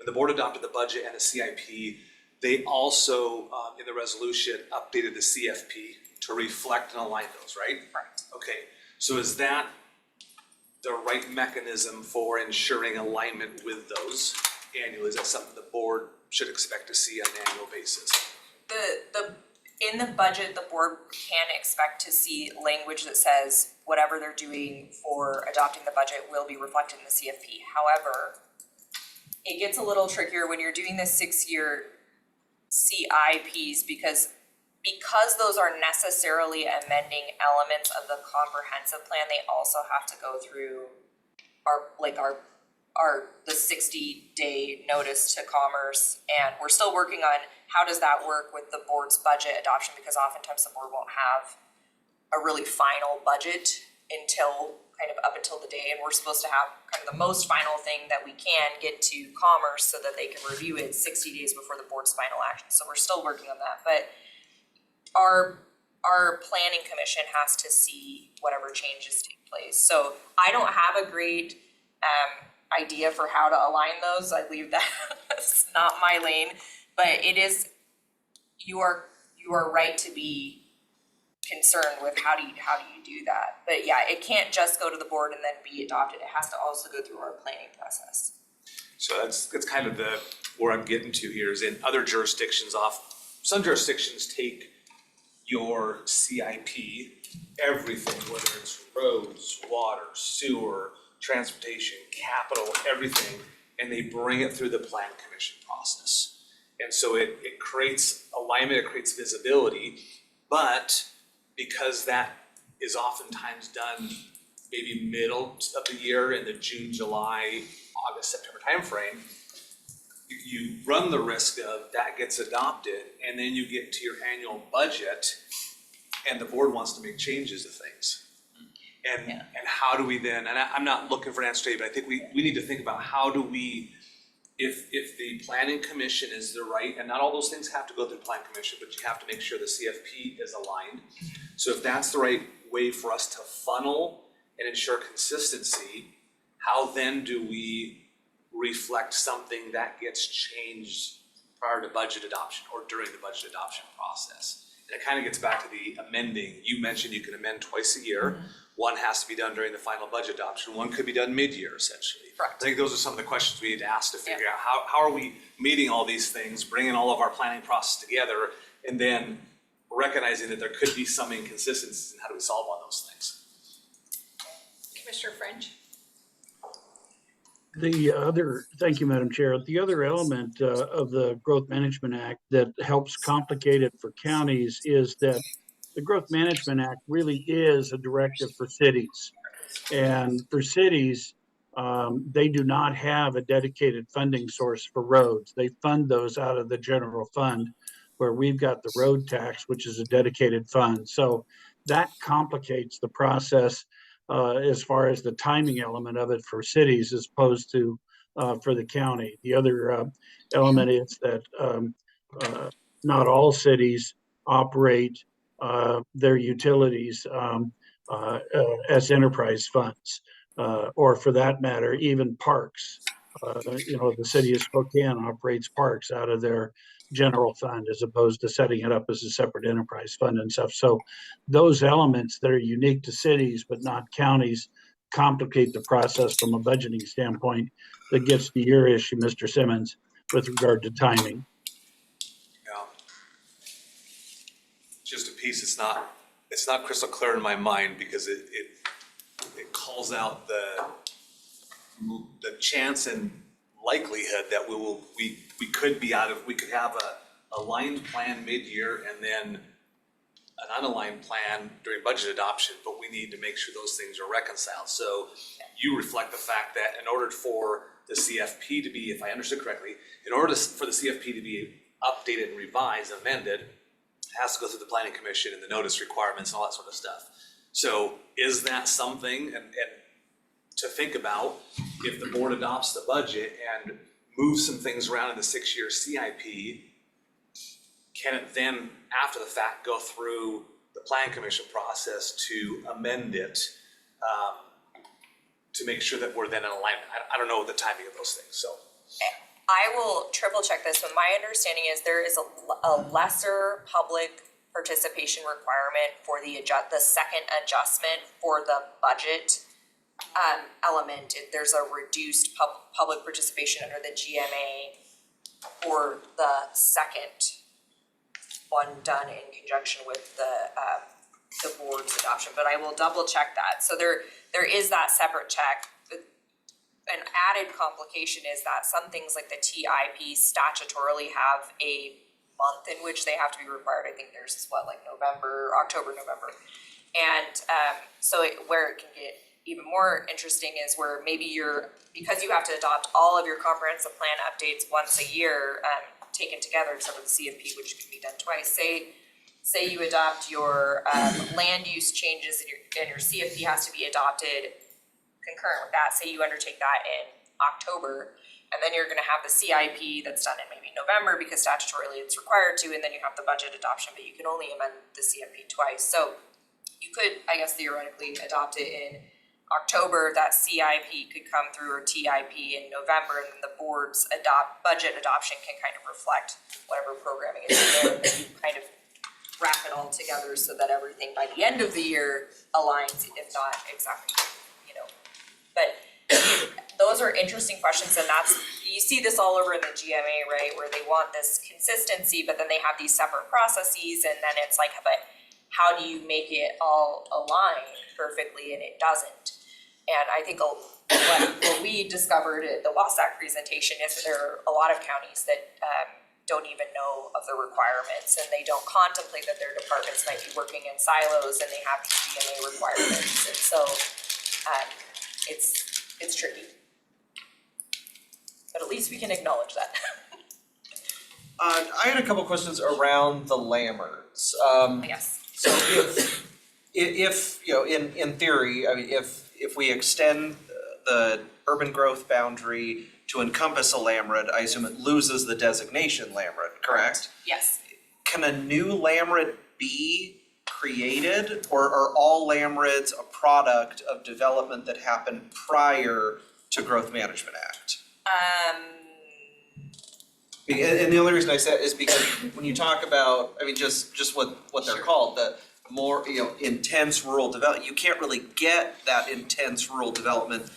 the board adopted the budget and the CIP, they also, in the resolution, updated the CFP to reflect and align those, right? Right. Okay, so is that the right mechanism for ensuring alignment with those annually? Is that something the board should expect to see on an annual basis? In the budget, the board can expect to see language that says whatever they're doing for adopting the budget will be reflected in the CFP. However, it gets a little trickier when you're doing the 6-year CIPs because those are necessarily amending elements of the comprehensive plan, they also have to go through the 60-day notice to commerce, and we're still working on how does that work with the board's budget adoption, because oftentimes the board won't have a really final budget up until the day, and we're supposed to have kind of the most final thing that we can get to commerce so that they can review it 60 days before the board's final action. So we're still working on that, but our planning commission has to see whatever changes take place. So I don't have a great idea for how to align those. I leave that, it's not my lane, but it is, you are right to be concerned with how do you do that. But yeah, it can't just go to the board and then be adopted. It has to also go through our planning process. So that's kind of where I'm getting to here is in other jurisdictions some jurisdictions take your CIP, everything, whether it's roads, water, sewer, transportation, capital, everything, and they bring it through the plan commission process. And so it creates alignment, it creates visibility, but because that is oftentimes done maybe middle of the year in the June, July, August, September timeframe, you run the risk of that gets adopted and then you get to your annual budget and the board wants to make changes to things. And how do we then, and I'm not looking for an answer today, but I think we need to think about how do we, if the planning commission is the right, and not all those things have to go through the planning commission, but you have to make sure the CFP is aligned. So if that's the right way for us to funnel and ensure consistency, how then do we reflect something that gets changed prior to budget adoption or during the budget adoption process? And it kind of gets back to the amending. You mentioned you can amend twice a year. Mm-hmm. One has to be done during the final budget adoption. One could be done mid-year, essentially. Correct. I think those are some of the questions we need to ask to figure out how are we meeting all these things, bringing all of our planning process together, and then recognizing that there could be some inconsistencies, and how do we solve on those things? Commissioner French? Thank you, Madam Chair. The other element of the Growth Management Act that helps complicate it for counties is that the Growth Management Act really is a directive for cities. And for cities, they do not have a dedicated funding source for roads. They fund those out of the general fund, where we've got the road tax, which is a dedicated fund. So that complicates the process as far as the timing element of it for cities as opposed to for the county. The other element is that not all cities operate their utilities as enterprise funds, or for that matter, even parks. The city of Spokane operates parks out of their general fund as opposed to setting it up as a separate enterprise fund and stuff. So those elements that are unique to cities but not counties complicate the process from a budgeting standpoint. That gets to your issue, Mr. Simmons, with regard to timing. Yeah. Just a piece, it's not crystal clear in my mind because it calls out the chance and likelihood that we could have a aligned plan mid-year and then an unaligned plan during budget adoption, but we need to make sure those things are reconciled. So you reflect the fact that in order for the CFP to be, if I understood correctly, for the CFP to be updated and revised, amended, it has to go through the planning commission and the notice requirements and all that sort of stuff. So is that something, and to think about, if the board adopts the budget and moves some things around in the 6-year CIP, can it then, after the fact, go through the plan commission process to amend it to make sure that we're then in alignment? I don't know the timing of those things, so. I will triple check this, but my understanding is there is a lesser public participation requirement for the second adjustment for the budget element. There's a reduced public participation under the GMA for the second one done in conjunction with the board's adoption, but I will double check that. So there is that separate check. an added complication is that some things like the TIP statutorily have a month in which they have to be required. I think there's October, November. And where it can get even more interesting is where maybe because you have to adopt all of your comprehensive plan updates once a year, taken together, except for the CFP, which can be done twice. Say you adopt your land use changes and your CFP has to be adopted concurrent with that. Say you undertake that in October, and then you're gonna have the CIP that's done in maybe November because statutorily it's required to, and then you have the budget adoption, but you can only amend the CFP twice. So you could, I guess, theoretically adopt it in October, that CIP could come through, or TIP in November, and then the board's budget adoption can kind of reflect whatever programming is there, and you kind of wrap it all together so that everything by the end of the year aligns, if not exactly, But those are interesting questions, and you see this all over in the GMA, right, where they want this consistency, but then they have these separate processes, and then it's like, but how do you make it all align perfectly, and it doesn't? And I think what we discovered at the WASAC presentation is that there are a lot of counties that don't even know of the requirements, and they don't contemplate that their departments might be working in silos, and they have these GMA requirements, and so it's tricky. But at least we can acknowledge that. I had a couple questions around the Lammerts. Yes. So if in theory, I mean, if we extend the urban growth boundary to encompass a Lamert, I assume it loses the designation Lamert, correct? Yes. Can a new Lamert be created, or are all Lamerts a product of development that happened prior to Growth Management Act? And the only reason I say it is because when you talk about, I mean, just what they're Sure. called, the more, intense rural development, you can't really get that intense rural development,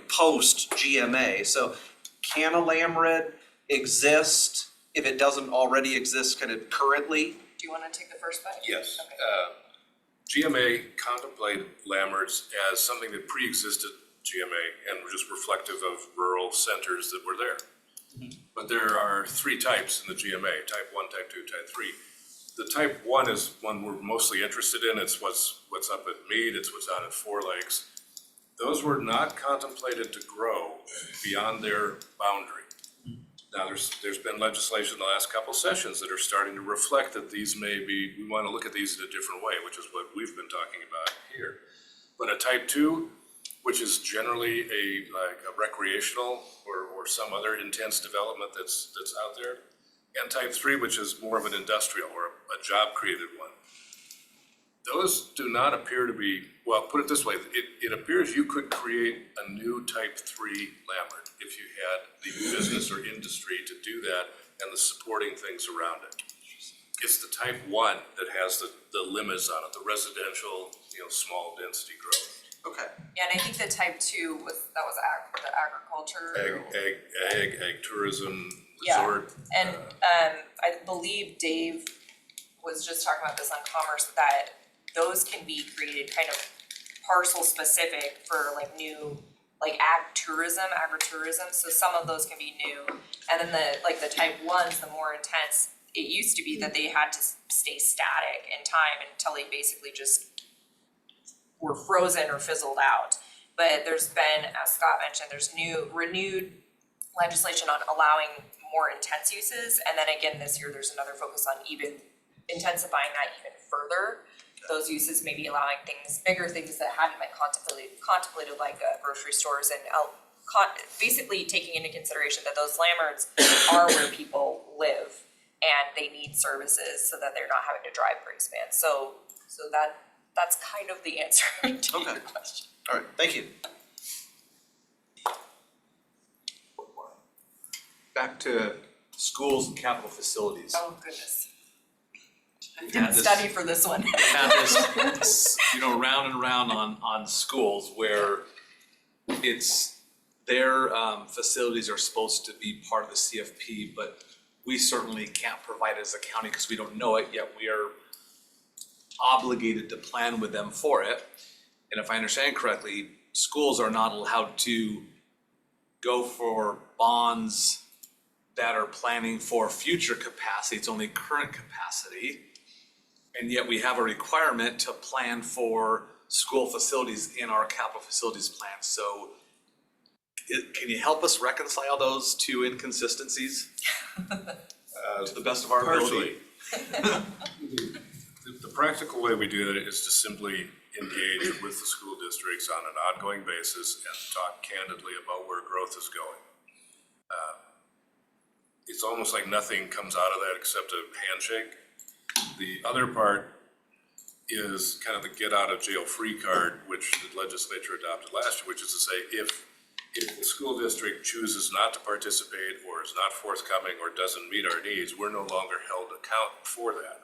post GMA. So can a Lamert exist if it doesn't already exist kind of currently? Do you wanna take the first bite? Yes. Okay. GMA contemplated Lammerts as something that pre-existed GMA and were just reflective of rural centers that were there. But there are three types in the GMA, type 1, type 2, type 3. The type 1 is one we're mostly interested in. It's what's up at Mead, it's what's out at Four Lakes. Those were not contemplated to grow beyond their boundary. Now, there's been legislation in the last couple sessions that are starting to reflect that these we want to look at these in a different way, which is what we've been talking about here. But a type 2, which is generally a recreational or some other intense development that's out there, and type 3, which is more of an industrial or a job created one. Those do not appear to be, well, put it this way, it appears you could create a new type 3 Lamert if you had the business or industry to do that and the supporting things around it. It's the type 1 that has the limits on it, the residential, small density growth. Okay. Yeah, and I think the type 2 was the agriculture. Ag tourism, Yeah. resort. And I believe Dave was just talking about this on Commerce, that those can be created kind of parcel specific for new, agritourism, so some of those can be new. And then the type 1s, the more intense, it used to be that they had to stay static in time until they basically just were frozen or fizzled out. But there's been, as Scott mentioned, there's renewed legislation on allowing more intense uses, and then again this year there's another focus on even intensifying that even further. Those uses may be allowing bigger things that hadn't been contemplated like grocery stores, and basically taking into consideration that those Lammerts are where people live and they need services so that they're not having to drive great spans. So that's kind of the answer to Okay. your question. All right, thank you. Back to schools and capital facilities. Oh goodness. I We've didn't had this- study for this one. Have this, round and round on schools where it's their facilities are supposed to be part of the CFP, but we certainly can't provide it as a county because we don't know it yet. We are obligated to plan with them for it. And if I understand correctly, schools are not allowed to go for bonds that are planning for future capacity, it's only current capacity. And yet we have a requirement to plan for school facilities in our capital facilities plan. So can you help us reconcile those two inconsistencies to the best of our ability? Partially. The practical way we do that is to simply engage with the school districts on an ongoing basis and talk candidly about where growth is going. It's almost like nothing comes out of that except a handshake. The other part is kind of the get out of jail free card, which the legislature adopted last year, which is to say, if the school district chooses not to participate or is not forthcoming or doesn't meet our needs, we're no longer held account for that.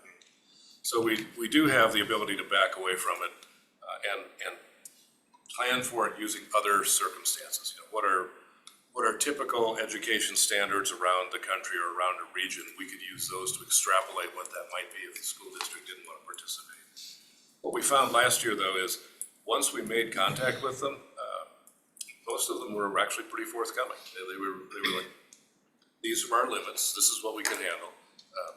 So we do have the ability to back away from it and plan for it using other circumstances. You know, what are typical education standards around the country or around a region? We could use those to extrapolate what that might be if the school district didn't want to participate. What we found last year, though, is once we made contact with them, most of them were actually pretty forthcoming. They were like, these are our limits, this is what we can handle,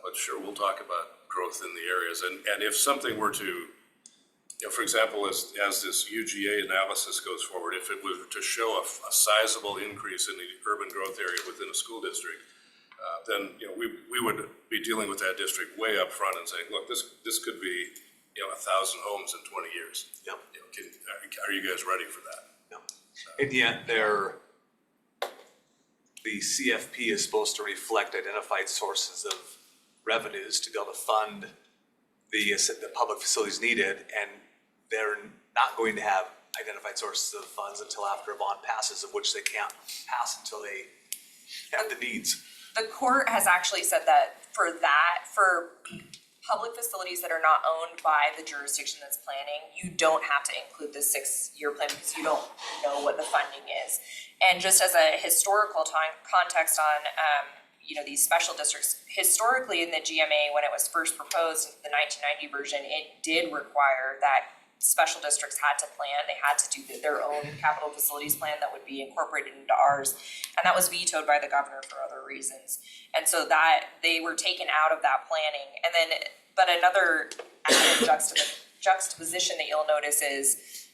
but sure, we'll talk about growth in the areas. And if something were to, you know, for example, as this UGA analysis goes forward, if it were to show a sizable increase in the urban growth area within a school district, then, you know, we would be dealing with that district way up front and saying, look, this could be, you know, 1,000 homes in 20 years. Yep. You know, are you guys ready for that? And yet the CFP is supposed to reflect identified sources of revenues to be able to fund the public facilities needed, and they're not going to have identified sources of funds until after a bond passes, of which they can't pass until they have the needs. The court has actually said that for public facilities that are not owned by the jurisdiction that's planning, you don't have to include the 6-year plan because you don't know what the funding is. And just as a historical context on, you know, these special districts, historically in the GMA, when it was first proposed, the 1990 version, it did require that special districts had to plan, they had to do their own capital facilities plan that would be incorporated into ours. And that was vetoed by the governor for other reasons. And so that they were taken out of that planning. And then, but another added juxtaposition that you'll notice is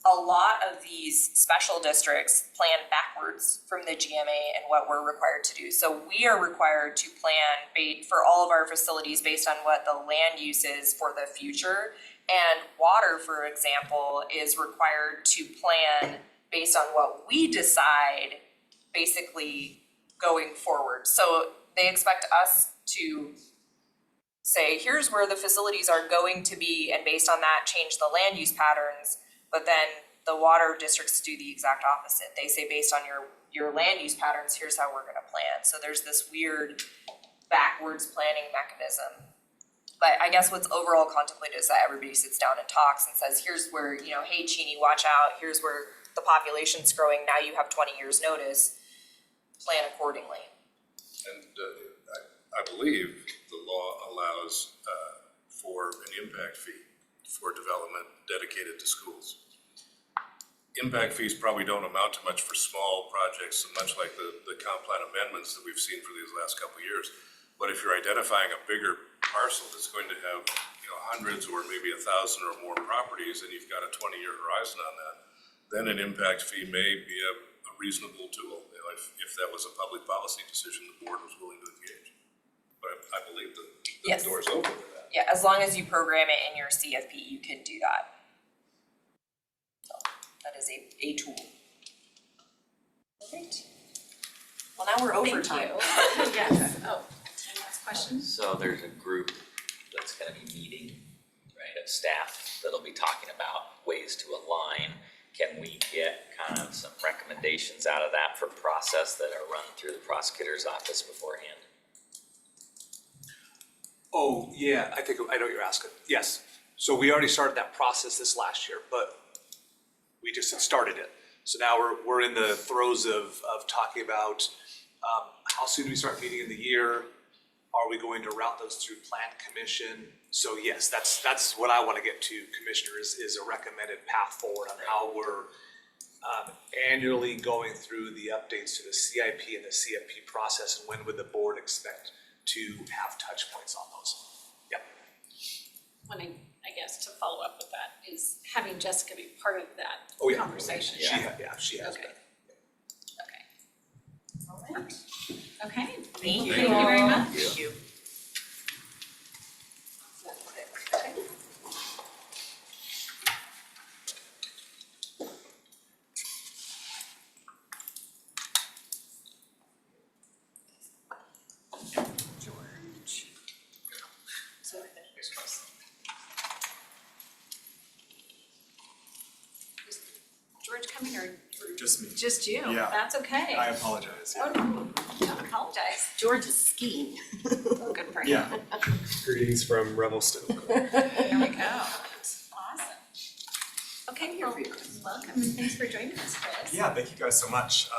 a lot of these special districts plan backwards from the GMA and what we're required to do. So we are required to plan for all of our facilities based on what the land use is for the future. And water, for example, is required to plan based on what we decide basically going forward. So they expect us to say, here's where the facilities are going to be, and based on that, change the land use patterns. But then the water districts do the exact opposite. They say, based on your land use patterns, here's how we're gonna plan. So there's this weird backwards planning mechanism. But I guess what's overall contemplated is that everybody sits down and talks and says, here's where, you know, hey, Cheney, watch out. Here's where the population's growing. Now you have 20 years notice. Plan accordingly. And I believe the law allows for an impact fee for development dedicated to schools. Impact fees probably don't amount to much for small projects, much like the comp plan amendments that we've seen for these last couple of years. But if you're identifying a bigger parcel that's going to have, you know, hundreds or maybe 1,000 or more properties, and you've got a 20-year horizon on that, then an impact fee may be a reasonable tool, you know, if that was a public policy decision the board was willing to engage. But I believe the Yes. door's open to that. Yeah, as long as you program it in your CFP, you can do that. So that is a tool. Perfect. Well, now we're over time. Thank you. Yes, oh, any last questions? So there's a group that's gonna be meeting, right, of staff that'll be talking about ways to align. Can we get kind of some recommendations out of that for process that are run through the prosecutor's office beforehand? Oh, yeah, I think I know what you're asking. Yes. So we already started that process this last year, but we just started it. So now we're in the throes of talking about how soon do we start meeting in the year? Are we going to route those through Plan Commission? So yes, that's what I want to get to, Commissioner, is a recommended path forward on how we're annually going through the updates to the CIP and the CFP process, and when would the board expect to have touch points on those? Yep. Wanting, I guess, to follow up with that is having Jessica be part of that Oh, yeah. conversation. She has Okay. been. Okay. All right. Okay. Thank you. Thank you very much. Thank you. Okay. George. So is George coming or Just me. just you? Yeah. That's okay. I apologize. Oh, no, don't apologize. George is skiing. Oh, good for him. Yeah. Greetings from Revelstoke. There we go. Awesome. Okay, well, welcome and thanks for joining us, Chris. Yeah, thank you guys so much.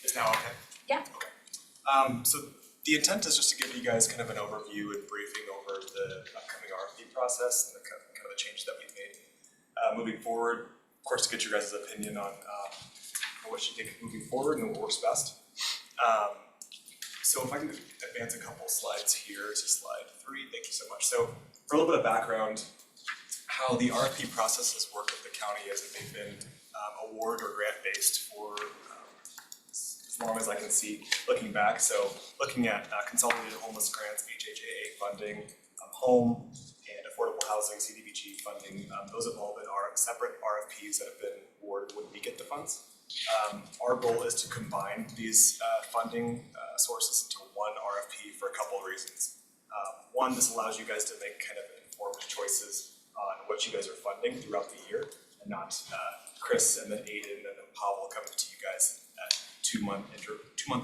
Is now okay? Yeah. Okay. So the intent is just to give you guys kind of an overview and briefing over the upcoming RFP process and the kind of the changes that we've made moving forward. Of course, to get your guys' opinion on what you think moving forward and what works best. So if I can advance a couple slides here to slide 3, thank you so much. So for a little bit of background, how the RFP process has worked with the county is that they've been award or grant based for as long as I can see looking back. So looking at consolidated homeless grants, HHAA funding, home and affordable housing, CDBG funding, those have all been separate RFPs that have been awarded when we get the funds. Our goal is to combine these funding sources into one RFP for a couple of reasons. One, this allows you guys to make kind of informed choices on what you guys are funding throughout the year, and not Chris and then Aiden and then Pavel coming to you guys at 2-month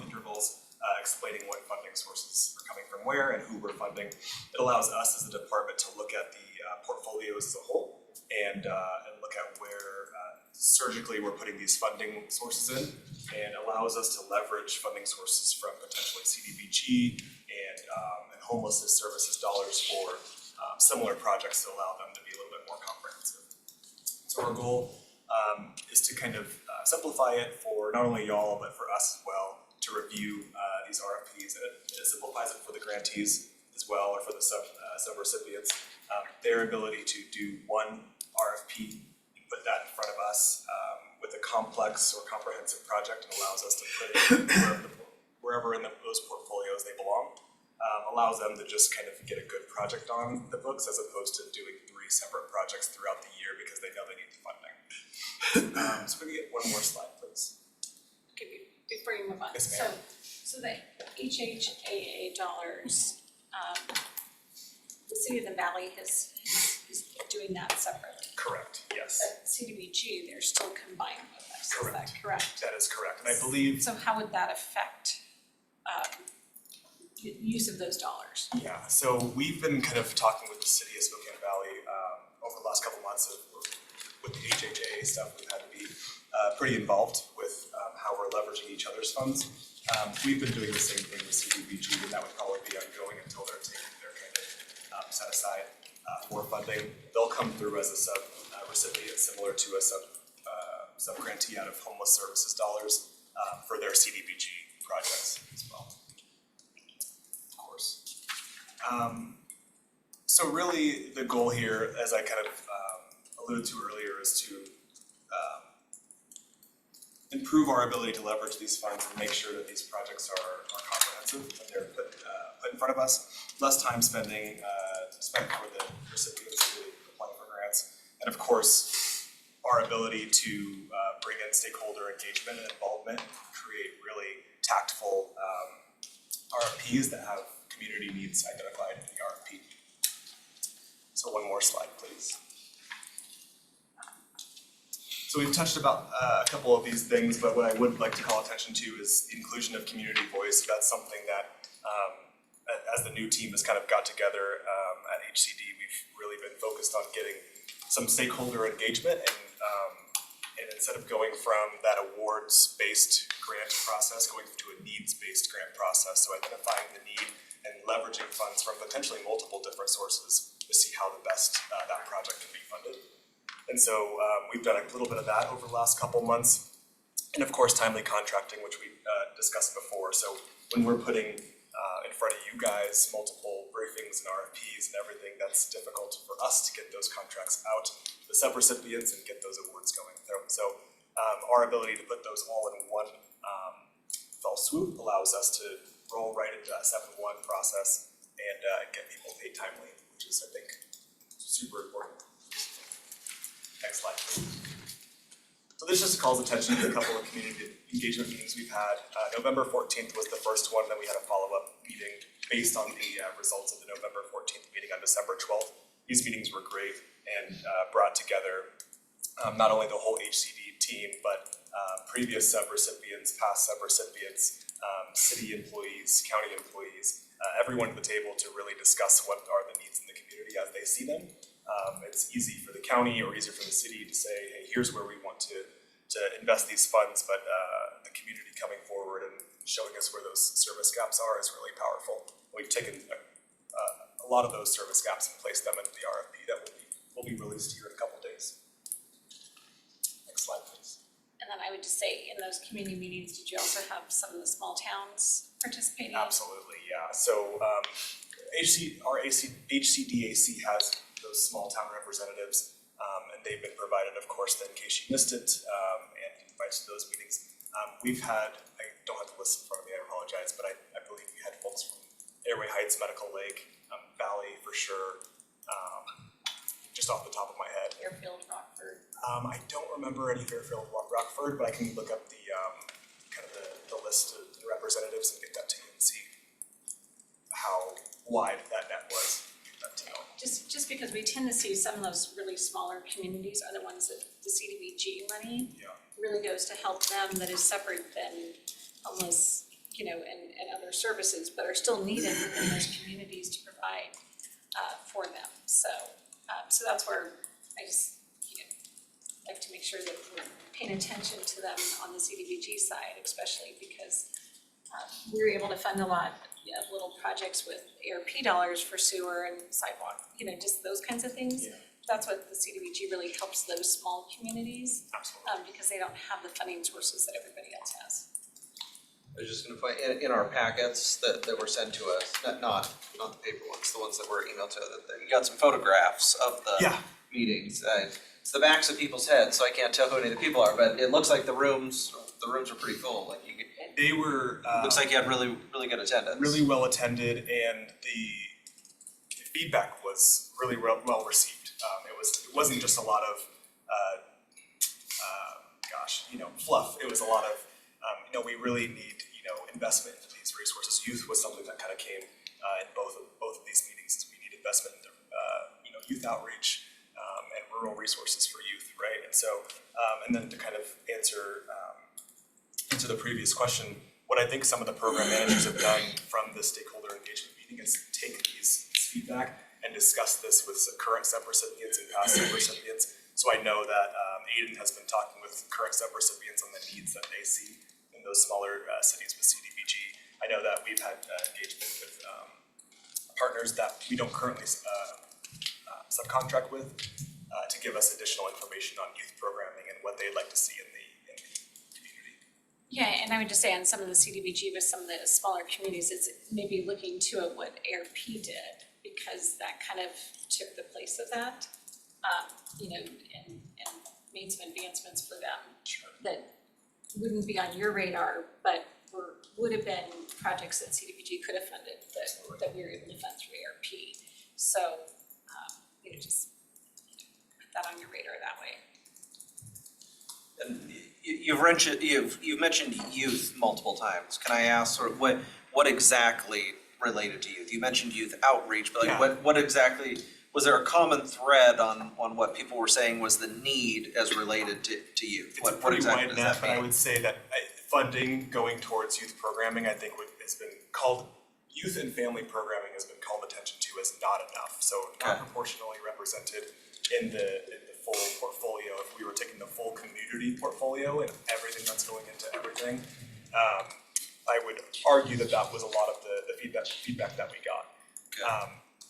intervals, explaining what funding sources are coming from where and who we're funding. It allows us as a department to look at the portfolios as a whole and look at where surgically we're putting these funding sources in, and allows us to leverage funding sources from potentially CDBG and homelessness services dollars for similar projects to allow them to be a little bit more comprehensive. So our goal is to kind of simplify it for not only y'all, but for us as well, to review these RFPs, and it simplifies it for the grantees as well, or for the sub-recipients, their ability to do one RFP, put that in front of us with a complex or comprehensive project, and allows us to put it wherever in those portfolios they belong. Allows them to just kind of get a good project on the books as opposed to doing 3 separate projects throughout the year because they know they need the funding. So we can get one more slide, please. Okay, before you move on, Yes, so, ma'am. so the HHAA dollars, the city of the valley is doing that separately. Correct, yes. But CDBG, they're still combined with us, is that Correct. correct? That is correct. And I believe, So how would that affect use of those dollars? yeah, so we've been kind of talking with the city of Spokane Valley over the last couple months with the HHA stuff. We've had to be pretty involved with how we're leveraging each other's funds. We've been doing the same thing with CDBG, and that would probably be ongoing until they're taking their kind of set aside for funding. They'll come through as a recipient similar to a sub-grantee out of homeless services dollars for their CDBG projects as well. Of course. So really the goal here, as I kind of alluded to earlier, is to improve our ability to leverage these funds and make sure that these projects are comprehensive and they're put in front of us. Less time spent for the recipients to apply for grants. And of course, our ability to bring in stakeholder engagement and involvement, create really tactful RFPs that have community needs identified in the RFP. So one more slide, please. So we've touched about a couple of these things, but what I would like to call attention to is the inclusion of community voice. That's something that, as the new team has kind of got together at HCD, we've really been focused on getting some stakeholder engagement, and instead of going from that awards-based grant process, going to a needs-based grant process. So identifying the need and leveraging funds from potentially multiple different sources to see how the best that project can be funded. And so we've done a little bit of that over the last couple months. And of course, timely contracting, which we discussed before. So when we're putting in front of you guys multiple briefings and RFPs and everything, that's difficult for us to get those contracts out to the sub-recipients and get those awards going. So our ability to put those all in one fell swoop allows us to roll right into that 7-1 process and get people paid timely, which is, I think, super important. Next slide, please. So this just calls attention to a couple of community engagement meetings we've had. November 14th was the first one, then we had a follow-up meeting based on the results of the November 14th meeting on December 12th. These meetings were great and brought together not only the whole HCD team, but previous sub-recipients, past sub-recipients, city employees, county employees, everyone at the table to really discuss what are the needs in the community as they see them. It's easy for the county or easier for the city to say, hey, here's where we want to invest these funds, but the community coming forward and showing us where those service gaps are is really powerful. We've taken a lot of those service gaps and placed them into the RFP that will be released here in a couple days. Next slide, please. And then I would just say, in those community meetings, did you also have some of the small towns participating? Absolutely, yeah. So our HCDAC has those small town representatives, and they've been provided, of course, in case you missed it, and invites to those meetings. We've had, I don't have the list in front of me, I apologize, but I believe we had folks from Airway Heights, Medical Lake, Valley for sure, just off the top of my head. Fairfield, Rockford. I don't remember any Fairfield, Rockford, but I can look up the kind of the list of the representatives and get that to you and see how wide that net was. Just because we tend to see some of those really smaller communities are the ones that the CDBG money really goes to help them, that is separate than homeless, and other services, but are still needed within those communities to provide for them. So that's where I just, like to make sure that we're paying attention to them on the CDBG side, especially because we were able to fund a lot of little projects with ARP dollars for sewer and sidewalk, just those kinds of things. Yeah. That's what the CDBG really helps those small communities, Absolutely. because they don't have the funding sources that everybody else has. I was just gonna point, in our packets that were sent to us, not the paper ones, the ones that were emailed to, that you got some photographs of the meetings. It's the backs of people's heads, so I can't tell who any of the people are, but it looks like the rooms are pretty full, like They were looks like you had really good attendance. really well attended, and the feedback was really well received. It wasn't just a lot of fluff. It was a lot of we really need investment into these resources. Youth was something that kind of came in both of these meetings. We need investment into youth outreach and rural resources for youth, right? And so and then to kind of answer the previous question, what I think some of the program managers have done from the stakeholder engagement meeting is take this feedback and discuss this with current sub-recipients and past sub-recipients. So I know that Aiden has been talking with current sub-recipients on the needs that they see in those smaller cities with CDBG. I know that we've had engagement with partners that we don't currently subcontract with to give us additional information on youth programming and what they'd like to see in the community. Yeah, and I would just say on some of the CDBG with some of the smaller communities, it's maybe looking to at what ARP did, because that kind of took the place of that, and made some advancements for them that wouldn't be on your radar, but would have been projects that CDBG could have funded that we were able to fund through ARP. So, just put that on your radar that way. And you've mentioned youth multiple times. Can I ask sort of what exactly related to youth? You mentioned youth outreach, but what exactly, was there a common thread on what people were saying was the need as related to youth? It's a pretty wide net, but I would say that funding going towards youth programming, I think has been called, youth and family programming has been called attention to as not enough. So not proportionally represented in the full portfolio. If we were taking the full community portfolio and everything that's going into everything, I would argue that was a lot of the feedback that we got.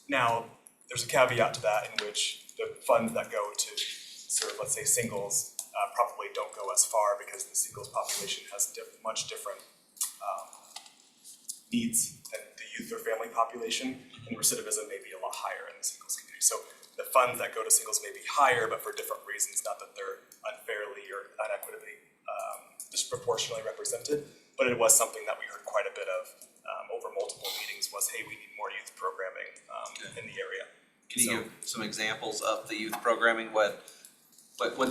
Now, there's a caveat to that in which the funds that go to serve let's say singles, probably don't go as far because the singles population has much different needs than the youth or family population, and recidivism may be a lot higher in the singles community. So the funds that go to singles may be higher, but for different reasons, not that they're unfairly or unequitably disproportionately represented, but it was something that we heard quite a bit of over multiple meetings was, hey, we need more youth programming in the area. Can you give some examples of the youth programming? What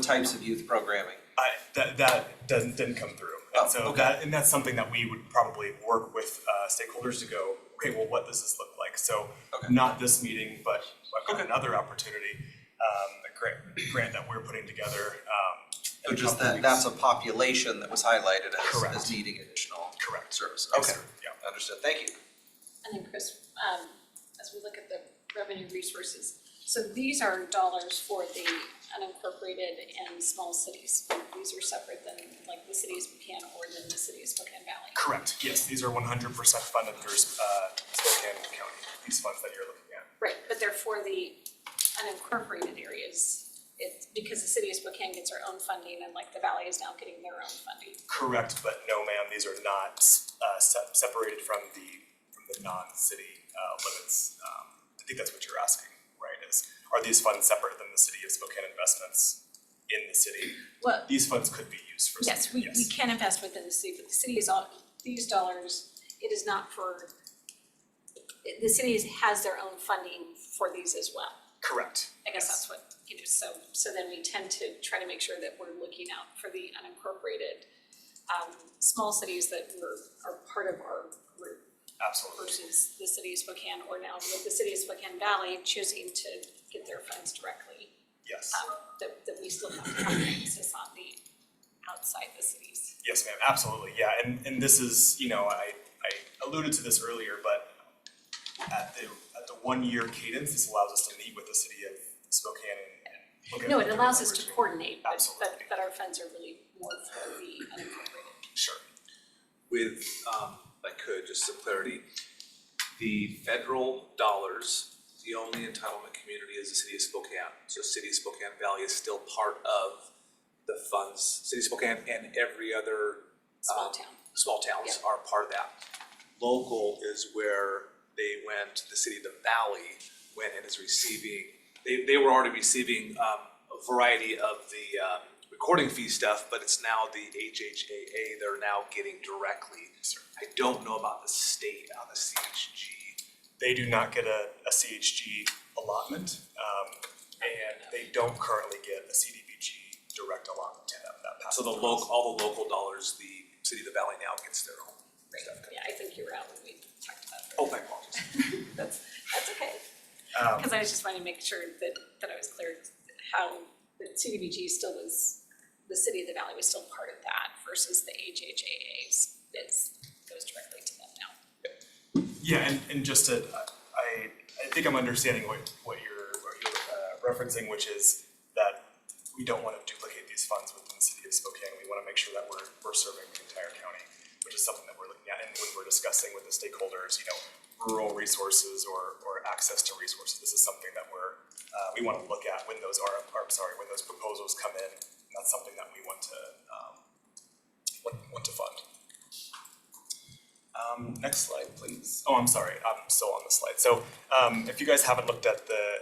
types of youth programming? That didn't come through. And so that's something that we would probably work with stakeholders to go, okay, well, what does this look like? So not this meeting, but another opportunity, a grant that we're putting together. So just that's a population that was highlighted as needing additional services. Yes, Okay, sir. Yeah. understood, thank you. And then Chris, as we look at the revenue resources, so these are dollars for the unincorporated and small cities. These are separate than like the city of Spokane or than the city of Spokane Valley. Correct, yes, these are 100% funded through Spokane County, these funds that you're looking at. Right, but they're for the unincorporated areas. It's because the city of Spokane gets our own funding and like the valley is now getting their own funding. Correct, but no, ma'am, these are not separated from the non-city limits. I think that's what you're asking, right? Are these funds separate than the city of Spokane investments in the city? Well, These funds could be used for yes, something, we can invest within the city, but the city is all, these dollars, it is not for, the city has their own funding for these as well. Correct. I guess that's what, so then we tend to try to make sure that we're looking out for the unincorporated small cities that are part of our group. Absolutely. Versus the city of Spokane, or now with the city of Spokane Valley choosing to get their funds directly. Yes. That we still have to have emphasis on the outside the cities. Yes, ma'am, absolutely, yeah, and this is, I alluded to this earlier, but at the 1 year cadence, this allows us to meet with the city of Spokane and look at. No, it allows us to coordinate, but Absolutely. our funds are really more for the unincorporated. Sure. With, if I could, just some clarity, the federal dollars, the only entitlement community is the city of Spokane. So city of Spokane Valley is still part of the funds, city of Spokane and every other Small town. small towns Yep. are part of that. Local is where they went, the city of the valley went and is receiving, they were already receiving a variety of the recording fee stuff, but it's now the HHAA they're now getting directly. I don't know about the state on the CHG. They do not get a CHG allotment, and they don't currently get a CDBG direct allotment to them, that passes. So all the local dollars, the city of the valley now gets their own stuff. Yeah, I think you were out when we talked about that. Oh, my apologies. That's okay. Um, Because I was just wanting to make sure that I was clear how the CDBG still was, the city of the valley was still part of that versus the HHAA's goes directly to them now. Yeah, and just to, I think I'm understanding what you're referencing, which is that we don't want to duplicate these funds within the city of Spokane. We want to make sure that we're serving the entire county, which is something that we're looking at, and when we're discussing with the stakeholders, rural resources or access to resources. This is something that we want to look at when those when those proposals come in. And that's something that we want to fund. Next slide, please. Oh, I'm sorry, I'm still on the slide. So if you guys haven't looked at the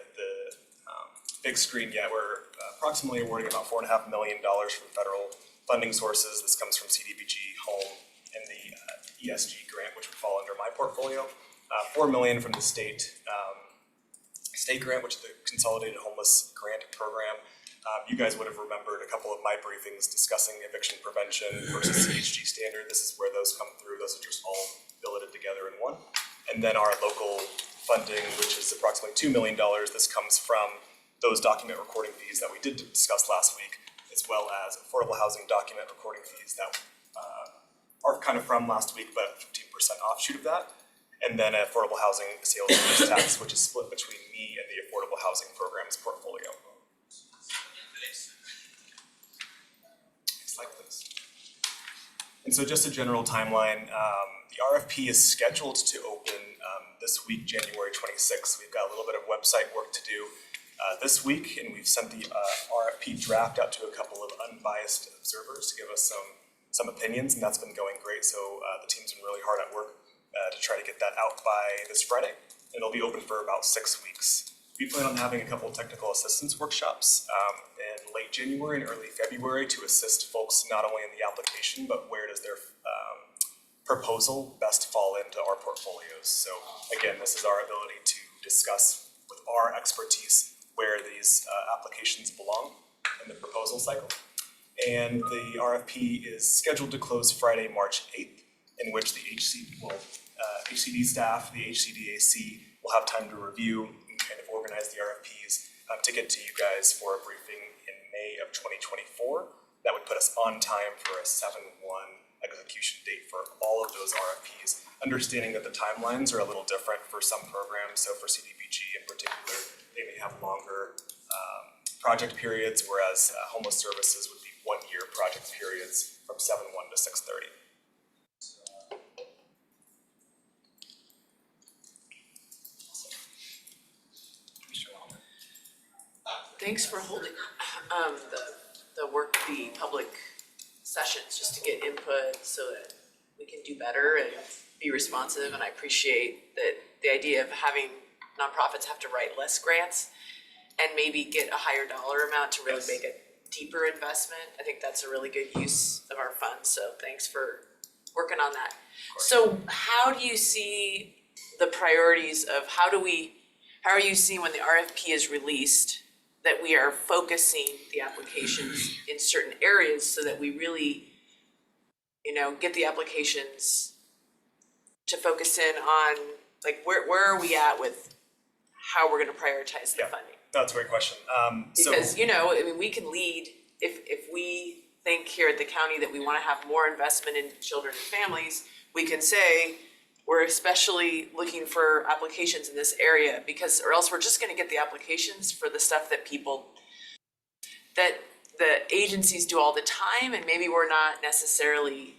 big screen yet, we're approximately awarding about $4.5 million from federal funding sources. This comes from CDBG, Home, and the ESG grant, which would fall under my portfolio. $4 million from the state grant, which is the Consolidated Homeless Grant Program. You guys would have remembered a couple of my briefings discussing eviction prevention versus CHG standard. This is where those come through. Those are just all billeted together in one. And then our local funding, which is approximately $2 million. This comes from those document recording fees that we did discuss last week, as well as affordable housing document recording fees that are kind of from last week, but 15% offshoot of that. And then affordable housing sales tax, which is split between me and the affordable housing program's portfolio. Next slide, please. And so just a general timeline, the RFP is scheduled to open this week, January 26th. We've got a little bit of website work to do. this week, and we've sent the RFP draft out to a couple of unbiased observers to give us some opinions, and that's been going great. So the team's been really hard at work to try to get that out by this Friday. It'll be open for about 6 weeks. We plan on having a couple of technical assistance workshops in late January and early February to assist folks not only in the application, but where does their proposal best fall into our portfolios. So again, this is our ability to discuss with our expertise where these applications belong in the proposal cycle. And the RFP is scheduled to close Friday, March 8th, in which the HCD staff, the HCDAC will have time to review and kind of organize the RFPs to get to you guys for a briefing in May of 2024. That would put us on time for a 7/1 execution date for all of those RFPs, understanding that the timelines are a little different for some programs. So for CDBG in particular, they may have longer project periods, whereas homeless services would be 1-year project periods from 7/1 to 6/30. Thanks for holding the public sessions, just to get input so that we can do better and be responsive. And I appreciate that the idea of having nonprofits have to write less grants and maybe get a higher dollar amount to really make a deeper investment. I think that's a really good use of our funds. So thanks for working on that. So how do you see the priorities of how are you seeing when the RFP is released that we are focusing the applications in certain areas so that we really, get the applications to focus in on, like, where are we at with how we're gonna prioritize the Yeah. funding? That's a great question. Because, we can lead, if we think here at the county that we wanna have more investment in children and families, we can say, we're especially looking for applications in this area or else we're just gonna get the applications for the stuff that the agencies do all the time, and maybe we're not necessarily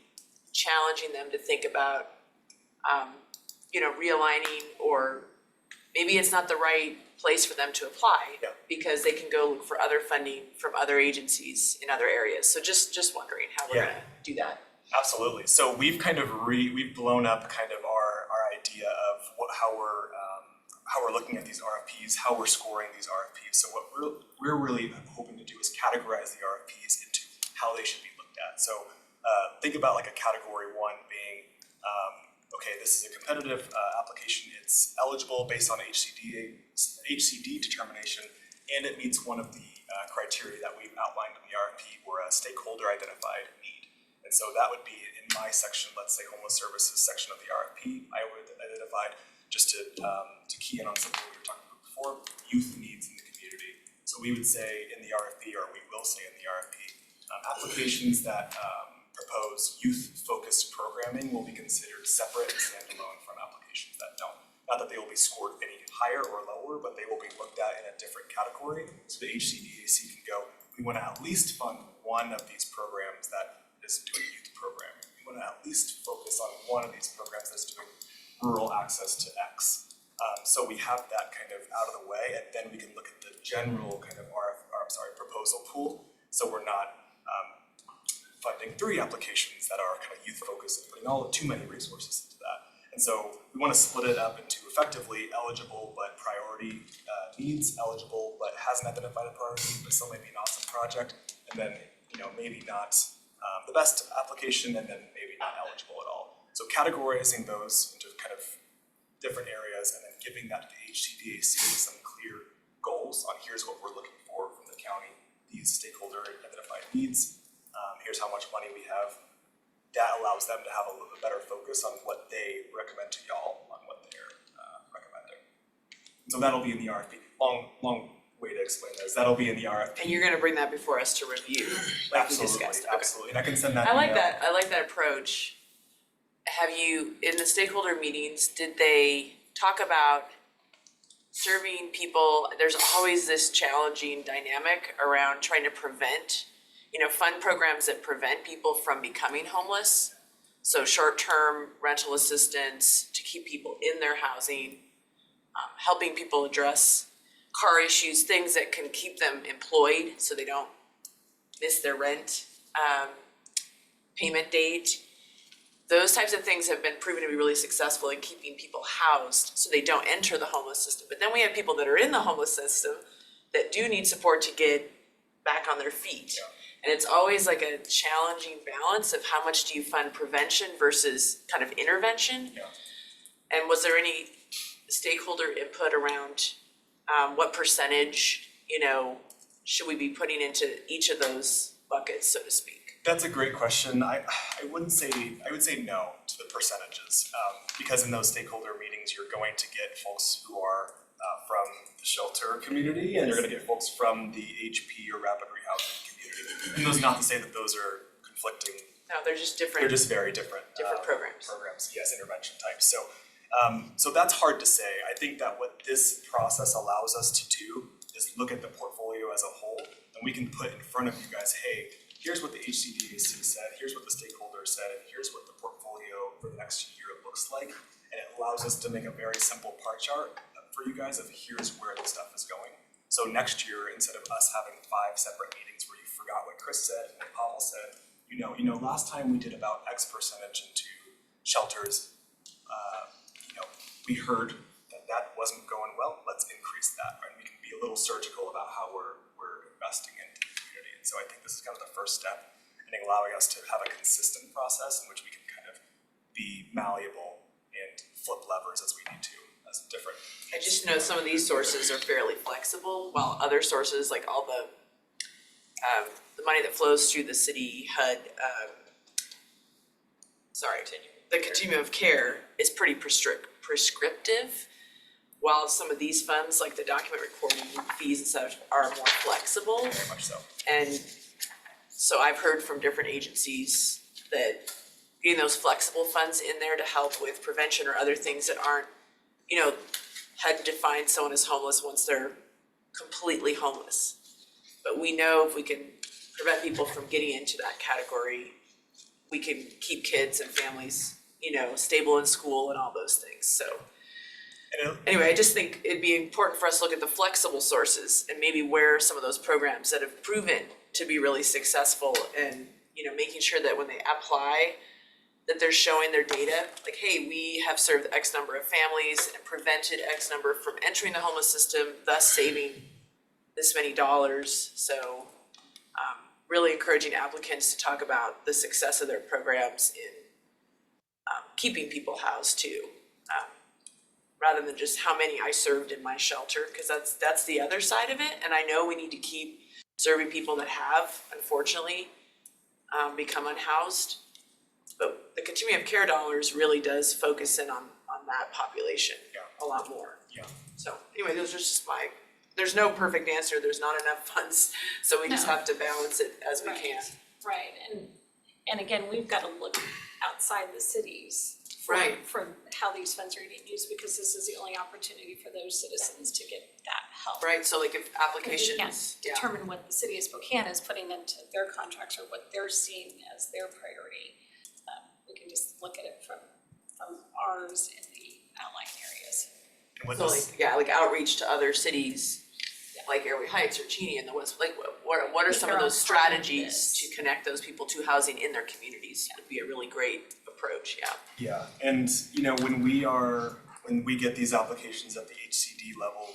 challenging them to think about, realigning, or maybe it's not the right place for them to apply. Yeah. Because they can go look for other funding from other agencies in other areas. So just wondering how we're gonna do that. Absolutely. So we've kind of we've blown up kind of our idea of how we're looking at these RFPs, how we're scoring these RFPs. So what we're really hoping to do is categorize the RFPs into how they should be looked at. So think about like a category 1 being, okay, this is a competitive application. It's eligible based on HCD determination, and it meets one of the criteria that we've outlined in the RFP, where a stakeholder identified need. And so that would be in my section, let's say homeless services section of the RFP, I would identify, just to key in on something we were talking about before, youth needs in the community. So we would say in the RFP, or we will say in the RFP, applications that propose youth-focused programming will be considered separate and standalone from applications that don't. Not that they will be scored any higher or lower, but they will be looked at in a different category. So the HCDAC can go, we want to at least fund one of these programs that is doing youth programming. We want to at least focus on one of these programs that's doing rural access to X. So we have that kind of out of the way, and then we can look at the general kind of proposal pool. So we're not funding 3 applications that are kind of youth focused and putting too many resources into that. And so we want to split it up into effectively eligible but priority needs, eligible but hasn't identified a priority but still maybe an awesome project, and then maybe not the best application, and then maybe not eligible at all. So categorizing those into kind of different areas, and then giving that to the HCDAC some clear goals on here's what we're looking for from the county, these stakeholder identified needs, here's how much money we have. That allows them to have a little bit better focus on what they recommend to y'all, on what they're recommending. So that'll be in the RFP. Long way to explain this. That'll be in the RFP. And you're gonna bring that before us to review, like we discussed. Okay. Absolutely. And I can send that I like email. that. I like that approach. Have you, in the stakeholder meetings, did they talk about serving people? There's always this challenging dynamic around trying to prevent, fund programs that prevent people from becoming homeless. So short-term rental assistance to keep people in their housing, helping people address car issues, things that can keep them employed so they don't miss their rent payment date. Those types of things have been proven to be really successful in keeping people housed so they don't enter the homeless system. But then we have people that are in the homeless system that do need support to get back on their feet. Yeah. And it's always like a challenging balance of how much do you fund prevention versus kind of intervention? Yeah. And was there any stakeholder input around what percentage, should we be putting into each of those buckets, so to speak? That's a great question. I would say no to the percentages, because in those stakeholder meetings, you're going to get folks who are from the shelter community, and you're gonna get folks from the HP or rapid rehousing community. And those, not to say that those are conflicting, No, they're just they're different. just very different. Programs. Programs, yes, intervention types. So that's hard to say. I think that what this process allows us to do is look at the portfolio as a whole, and we can put in front of you guys, hey, here's what the HCDAC said, here's what the stakeholders said, and here's what the portfolio for the next year looks like. And it allows us to make a very simple pie chart for you guys of here's where the stuff is going. So next year, instead of us having 5 separate meetings where you forgot what Chris said and what Pavel said, last time we did about X percentage into shelters, we heard that wasn't going well, let's increase that, right? We can be a little surgical about how we're investing into the community. And so I think this is kind of the first step in allowing us to have a consistent process in which we can kind of be malleable and flip levers as we need to, as different. I just know some of these sources are fairly flexible, while other sources, like all the money that flows through the city HUD, the continuum of care is pretty prescriptive, while some of these funds, like the document recording fees and such, are more flexible. Very much so. And so I've heard from different agencies that getting those flexible funds in there to help with prevention or other things that aren't, HUD defines someone as homeless once they're completely homeless. But we know if we can prevent people from getting into that category, we can keep kids and families, stable in school and all those things, so. Anyway, I just think it'd be important for us to look at the flexible sources and maybe where some of those programs that have proven to be really successful, and, making sure that when they apply, that they're showing their data, like, hey, we have served X number of families and prevented X number from entering the homeless system, thus saving this many dollars. So really encouraging applicants to talk about the success of their programs in keeping people housed too, rather than just how many I served in my shelter, because that's the other side of it. And I know we need to keep serving people that have, unfortunately, become unhoused. But the continuum of care dollars really does focus in on that population a lot more. Yeah. So anyway, those are just there's no perfect answer, there's not enough funds, so we just No. have to balance it as we can. Right, and again, we've got to look outside the cities for how these funds are getting used, because this is the only opportunity for those citizens to get that help. Right, so like if Because we applications, can't determine what the city of Spokane is putting into their contracts or what they're seeing as their priority. We can just look at it from ours in the outlying areas. And with so this, like outreach to other cities, like Airway Heights or Cheney in the West, like what are some of they're those all part of strategies this. to connect those people to housing in their communities would be a really great approach, yeah, and when we get these applications at the HCD level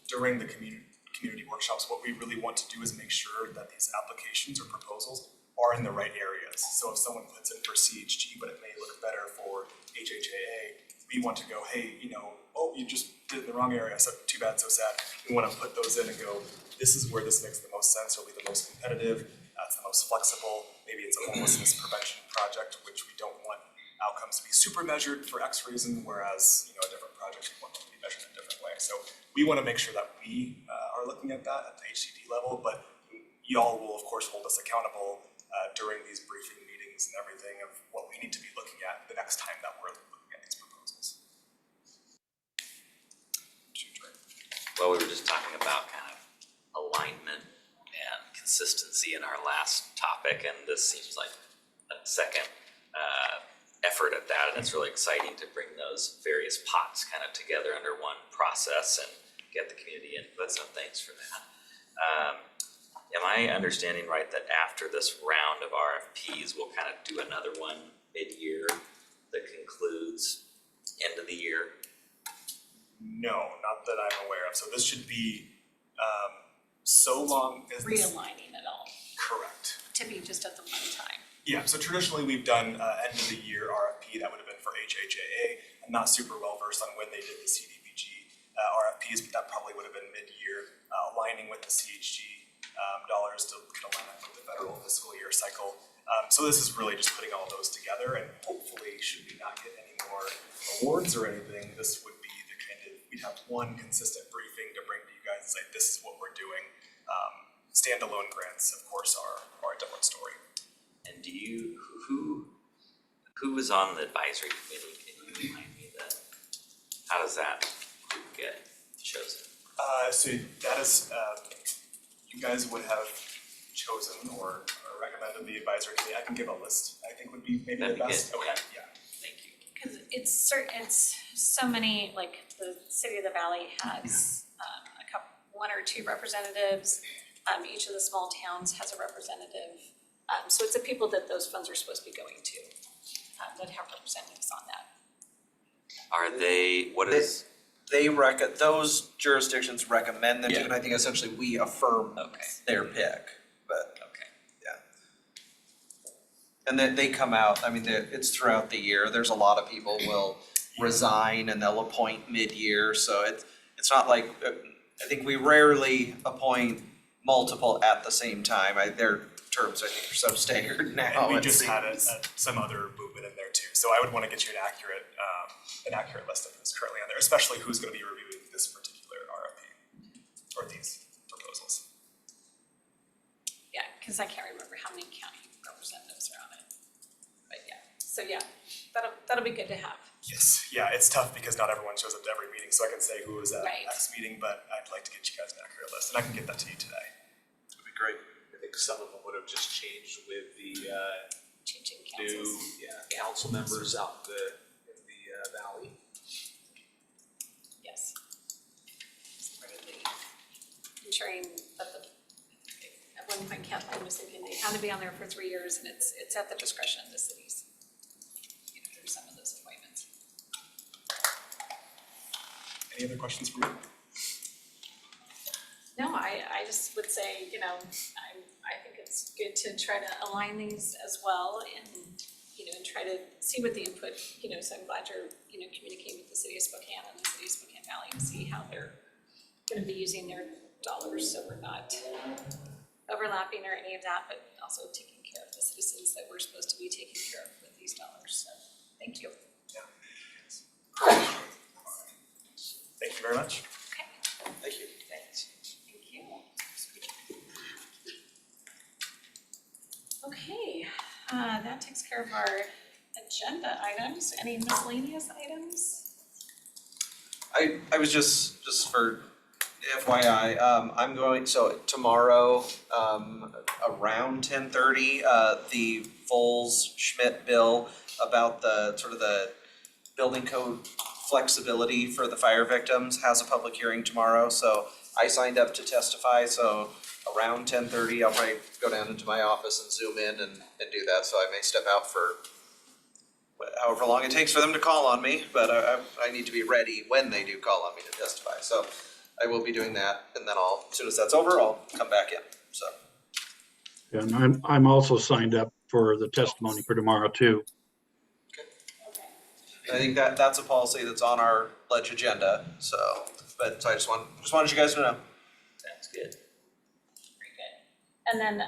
during the community workshops, what we really want to do is make sure that these applications or proposals are in the right areas. So if someone puts in for CHG, but it may look better for HHAA, we want to go, hey, oh, you just did it in the wrong area, so too bad, so sad. We want to put those in and go, this is where this makes the most sense, it'll be the most competitive, it's the most flexible, maybe it's a homelessness prevention project, which we don't want outcomes to be super measured for X reason, whereas, a different project, we want them to be measured in a different way. So we want to make sure that we are looking at that at the HCD level, but y'all will of course hold us accountable during these briefing meetings and everything of what we need to be looking at the next time that we're looking at these proposals. Well, we were just talking about kind of alignment and consistency in our last topic, and this seems like a second effort at that, and it's really exciting to bring those various pots kind of together under one process. And get the community input, so thanks for that. Am I understanding right that after this round of RFPs, we'll kind of do another one mid-year that concludes end of the year? No, not that I'm aware of. So this should be, so long as this. Realigning it all Correct. to be just at the one time. Yeah, so traditionally we've done end of the year RFP, that would have been for HHAA. I'm not super well versed on when they did the CDBG RFPs, but that probably would have been mid-year, aligning with the CHG dollars to kind of line up with the federal fiscal year cycle. So this is really just putting all those together, and hopefully, should we not get any more awards or anything, this would be the kind of, we'd have one consistent briefing to bring to you guys and say, this is what we're doing. Standalone grants, of course, are a different story. And do you, who was on the advisory committee? Can you remind me that? How does that group get chosen? So that is, you guys would have chosen or recommended the advisory committee. I can give a list, I think would be maybe That'd the be best. good, Okay, yeah. Thank you. Because it's so many, like the City of the Valley has one or two representatives. Each of the small towns has a representative. So it's the people that those funds are supposed to be going to that have representatives on that. Are they, what is, Those jurisdictions recommend them to, Yeah. and I think essentially we affirm okay, their pick, but okay. and then they come out, I mean, it's throughout the year, there's a lot of people will resign and they'll appoint mid-year, so it's not like, I think we rarely appoint multiple at the same time, their terms I think are so staggered now. And we it just had seems. some other movement in there too. So I would want to get you an accurate list of who's currently on there, especially who's going to be reviewing this particular RFP or these proposals. Yeah, because I can't remember how many county representatives are on it. But yeah, so yeah, that'll be good to have. Yes, yeah, it's tough because not everyone shows up to every meeting, so I can say who was at Right. X meeting, but I'd like to get you guys an accurate list, and I can get that to you today. That'd be great. I think some of them would have just changed with the Changing new, councils. council members out in the valley. Yes. It's part of the ensuring that at one point Kathleen was thinking they had to be on there for 3 years and it's at the discretion of the cities. You know, through some of those appointments. Any other questions for me? No, I just would say, you know, I think it's good to try to align these as well and, you know, and try to see what the input, you know, so I'm glad you're, you know, communicating with the city of Spokane and the city of Spokane Valley and see how they're gonna be using their dollars, so we're not overlapping or any of that, but also taking care of the citizens that we're supposed to be taking care of with these dollars, so thank you. Thank you very much. Okay, Thank you. Thanks. thank you. Okay, that takes care of our agenda items. Any miscellaneous items? I was just for FYI, I'm going, so tomorrow, around 10:30, the Vols-Schmidt bill about the sort of the building code flexibility for the fire victims has a public hearing tomorrow, so I signed up to testify, so around 10:30, I'll probably go down into my office and zoom in and do that, so I may step out for however long it takes for them to call on me, but I need to be ready when they do call on me to testify, so I will be doing that, and then as soon as that's over, I'll come back in, so. And I'm also signed up for the testimony for tomorrow too. I think that's a policy that's on our ledge agenda, so I just wanted you guys to know. Sounds good. Very good. And then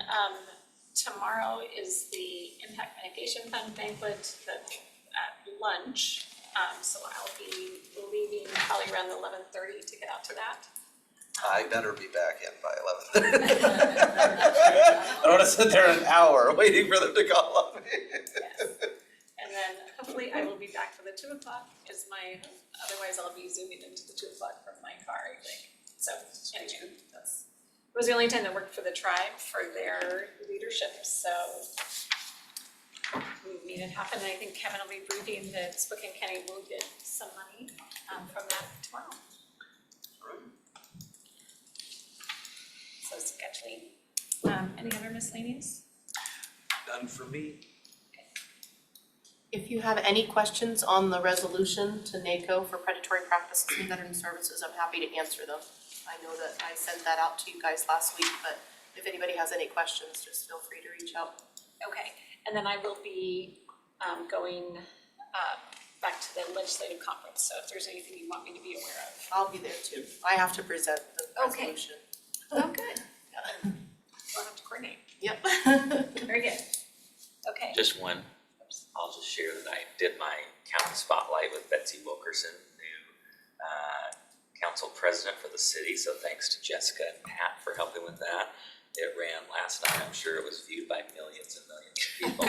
tomorrow is the Impact Mitigation Fund banquet at lunch. So I'll be leaving probably around 11:30 to get out to that. I better be back in by 11. I don't wanna sit there an hour waiting for them to call on me. Yes. And then hopefully I will be back for the 2 o'clock otherwise I'll be zooming into the 2 o'clock from my car, I think. So anyway, it was the only time that worked for the tribe for their leadership, so we made it happen. And I think Kevin will be briefing that Spokane County will get some money from that tomorrow. scheduling. Any other miscellaneous? None for me. If you have any questions on the resolution to NACO for predatory practices in veteran services, I'm happy to answer them. I know that I sent that out to you guys last week, but if anybody has any questions, just feel free to reach out. Okay, and then I will be going back to the legislative conference, so if there's anything you want me to be aware of. I'll be there too. I have to present the Okay. resolution. Oh, good. We'll have to coordinate. Yep. Very good. Okay. Just one, I'll just share that I did my county spotlight with Betsy Wilkerson, new council president for the city, so thanks to Jessica and Pat for helping with that. It ran last night, I'm sure it was viewed by millions and millions of people,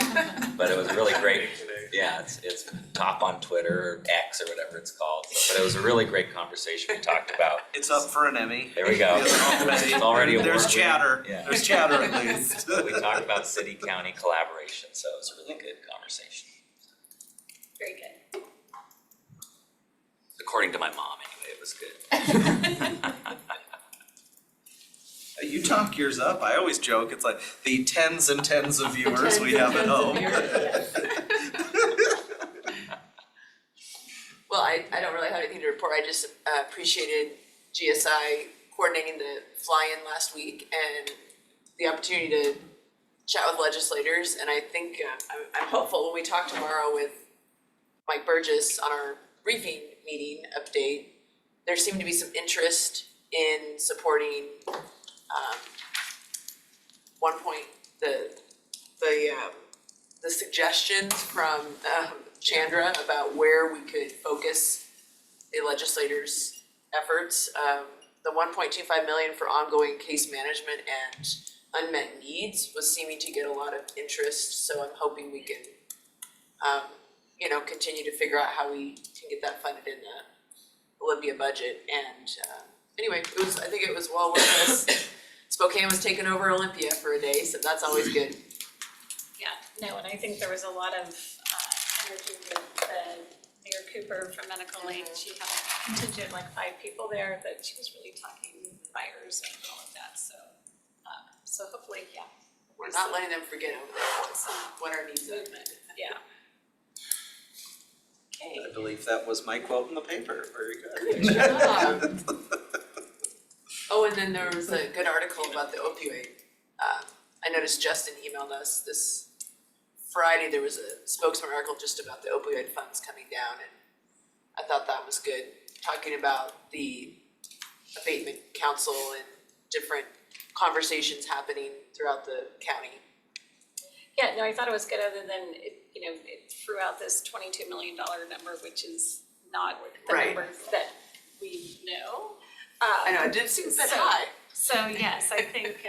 but it was a really great, yeah, it's top on Twitter, or X or whatever it's called, but it was a really great conversation. We talked about, It's up for an Emmy. there we go. It's Already There's award-winning. chatter, Yeah. there's chatter at least. We talked about city-county collaboration, so it was a really good conversation, Very good. according to my mom anyway, it was good. You talk yours up, I always joke, it's like the tens and tens of viewers we have at home. Well, I don't really have anything to report, I just appreciated GSI coordinating the fly-in last week and the opportunity to chat with legislators, and I think I'm hopeful when we talk tomorrow with Mike Burgess on our briefing meeting update, there seemed to be some interest in supporting one point, the suggestions from Chandra about where we could focus the legislators' efforts. The 1.25 million for ongoing case management and unmet needs was seeming to get a lot of interest, so I'm hoping we can continue to figure out how we can get that funded in the Olympia budget. And anyway, I think it was well worth it. Spokane was taking over Olympia for a day, so that's always good. Yeah, no, and I think there was a lot of energy with Mayor Cooper from Medical Link. She had a contingent of like 5 people there that she was really talking fires and all of that, so hopefully, yeah. We're not letting them forget over there what our needs are. Movement, yeah. Okay. I believe that was my quote in the paper, very good. Good job. Oh, and then there was a good article about the opioid. I noticed Justin emailed us this Friday, there was a spokesman article just about the opioid funds coming down, and I thought that was good, talking about the abatement council and different conversations happening throughout the county. Yeah, no, I thought it was good, other than it threw out this $22 million number, which is not the Right. number that we know. I know, it did seem a bit high. So yes, I think,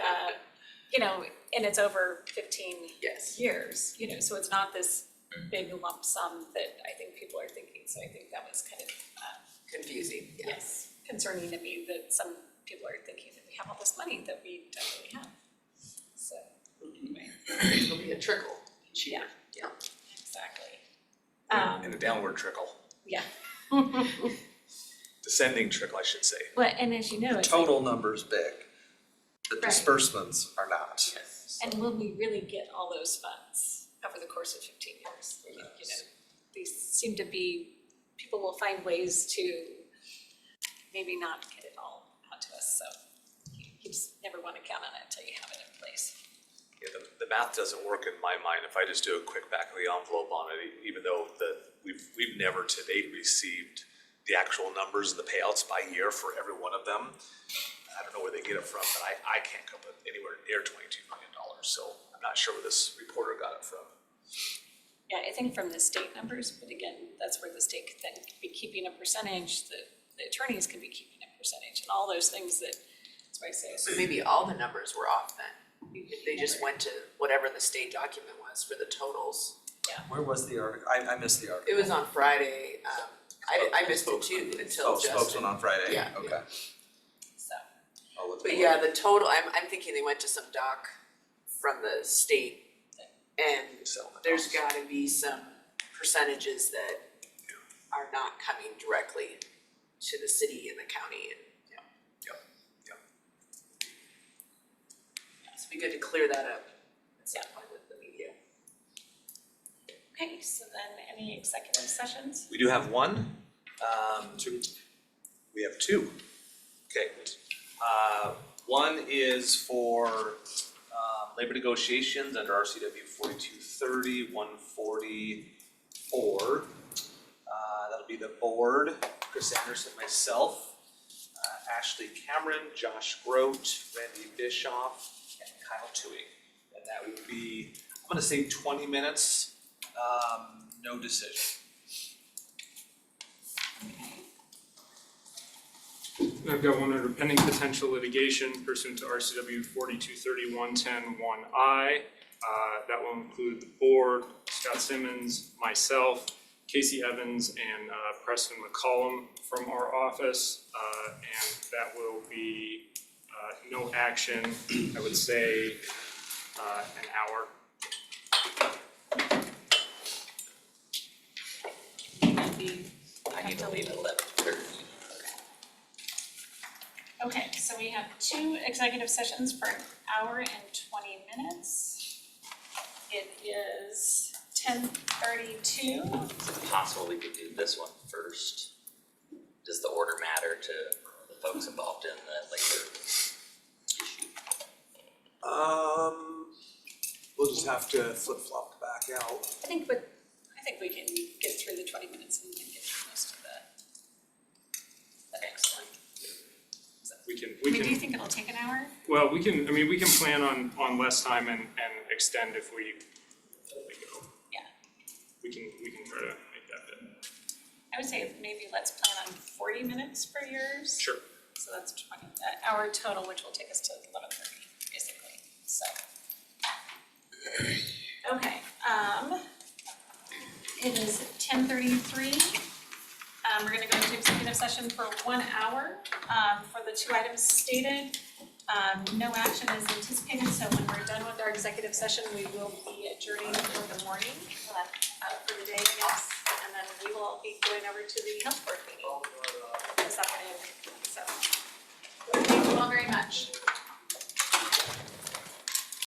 and it's over 15 Yes. years, so it's not this big lump sum that I think people are thinking. So I think that was kind of, Confusing, yeah. yes, concerning to me that some people are thinking that we have all this money that we don't really have. So anyway, It'll be a trickle each year. yeah, exactly. And a downward trickle, Yeah, descending trickle, I should say. well, and as you know, The it's like, total number's big, the Right. disbursements are not. and will we really get all those funds over the course of 15 years? These seem to be, people will find ways to maybe not get it all out to us, so you just never want to count on it until you have it in place. Yeah, the math doesn't work in my mind if I just do a quick back of the envelope on it, even though we've never to date received the actual numbers of the payouts by year for every one of them. I don't know where they get it from, but I can't come up anywhere near $22 million, so I'm not sure where this reporter got it from. Yeah, I think from the state numbers, but again, that's where the state could then be keeping a percentage, the attorneys can be keeping a percentage, and all those things that's why I say. So maybe all the numbers were off then. If they just went to whatever the state document was for the totals. Where was the article? I missed the article. It was on Friday, I missed it too until Oh, Justin. spokesman on Friday, Yeah. okay. So, I'll look But for yeah, it. the total, I'm thinking they went to some doc from the state, and there's gotta be some percentages that are not coming directly to the city and the county, and Be good to clear that up at some Yeah. point with the media. Okay, so then any executive sessions? We do have one, two. We have two. Okay. One is for, labor negotiations under RCW 4230, 144. That'll be the board, Chris Anderson, myself, Ashley Cameron, Josh Grote, Randy Bischoff, and Kyle Toohey. And that would be, I'm gonna say 20 minutes, no decision. I've got one under pending potential litigation pursuant to RCW 4230-110-1I. That will include the board, Scott Simmons, myself, Casey Evans, and Preston McCollum from our office. And that will be no action, I would say an hour. I need to leave at 11:30. Okay, so we have two executive sessions for an hour and 20 minutes. It is 10:32. Is it possible we could do this one first? Does the order matter to the folks involved in the labor issue? We'll just have to flip-flop back out. I think we can get through the 20 minutes and then get through most of the next one. We can, I mean, do you think it'll take an hour? well, we can plan on less time and extend if we go. Yeah. We can try to make that fit. I would say maybe let's plan on 40 minutes for yours. Sure. So that's 20, an hour total, which will take us to 11:30, basically, so. Okay, it is 10:33. We're gonna go into executive session for 1 hour, for the two items stated. No action is anticipated, so when we're done with our executive session, we will be adjourning for the morning, for the day, I guess. And then we will be going over to the health board meeting this afternoon, so. Thank you all very much.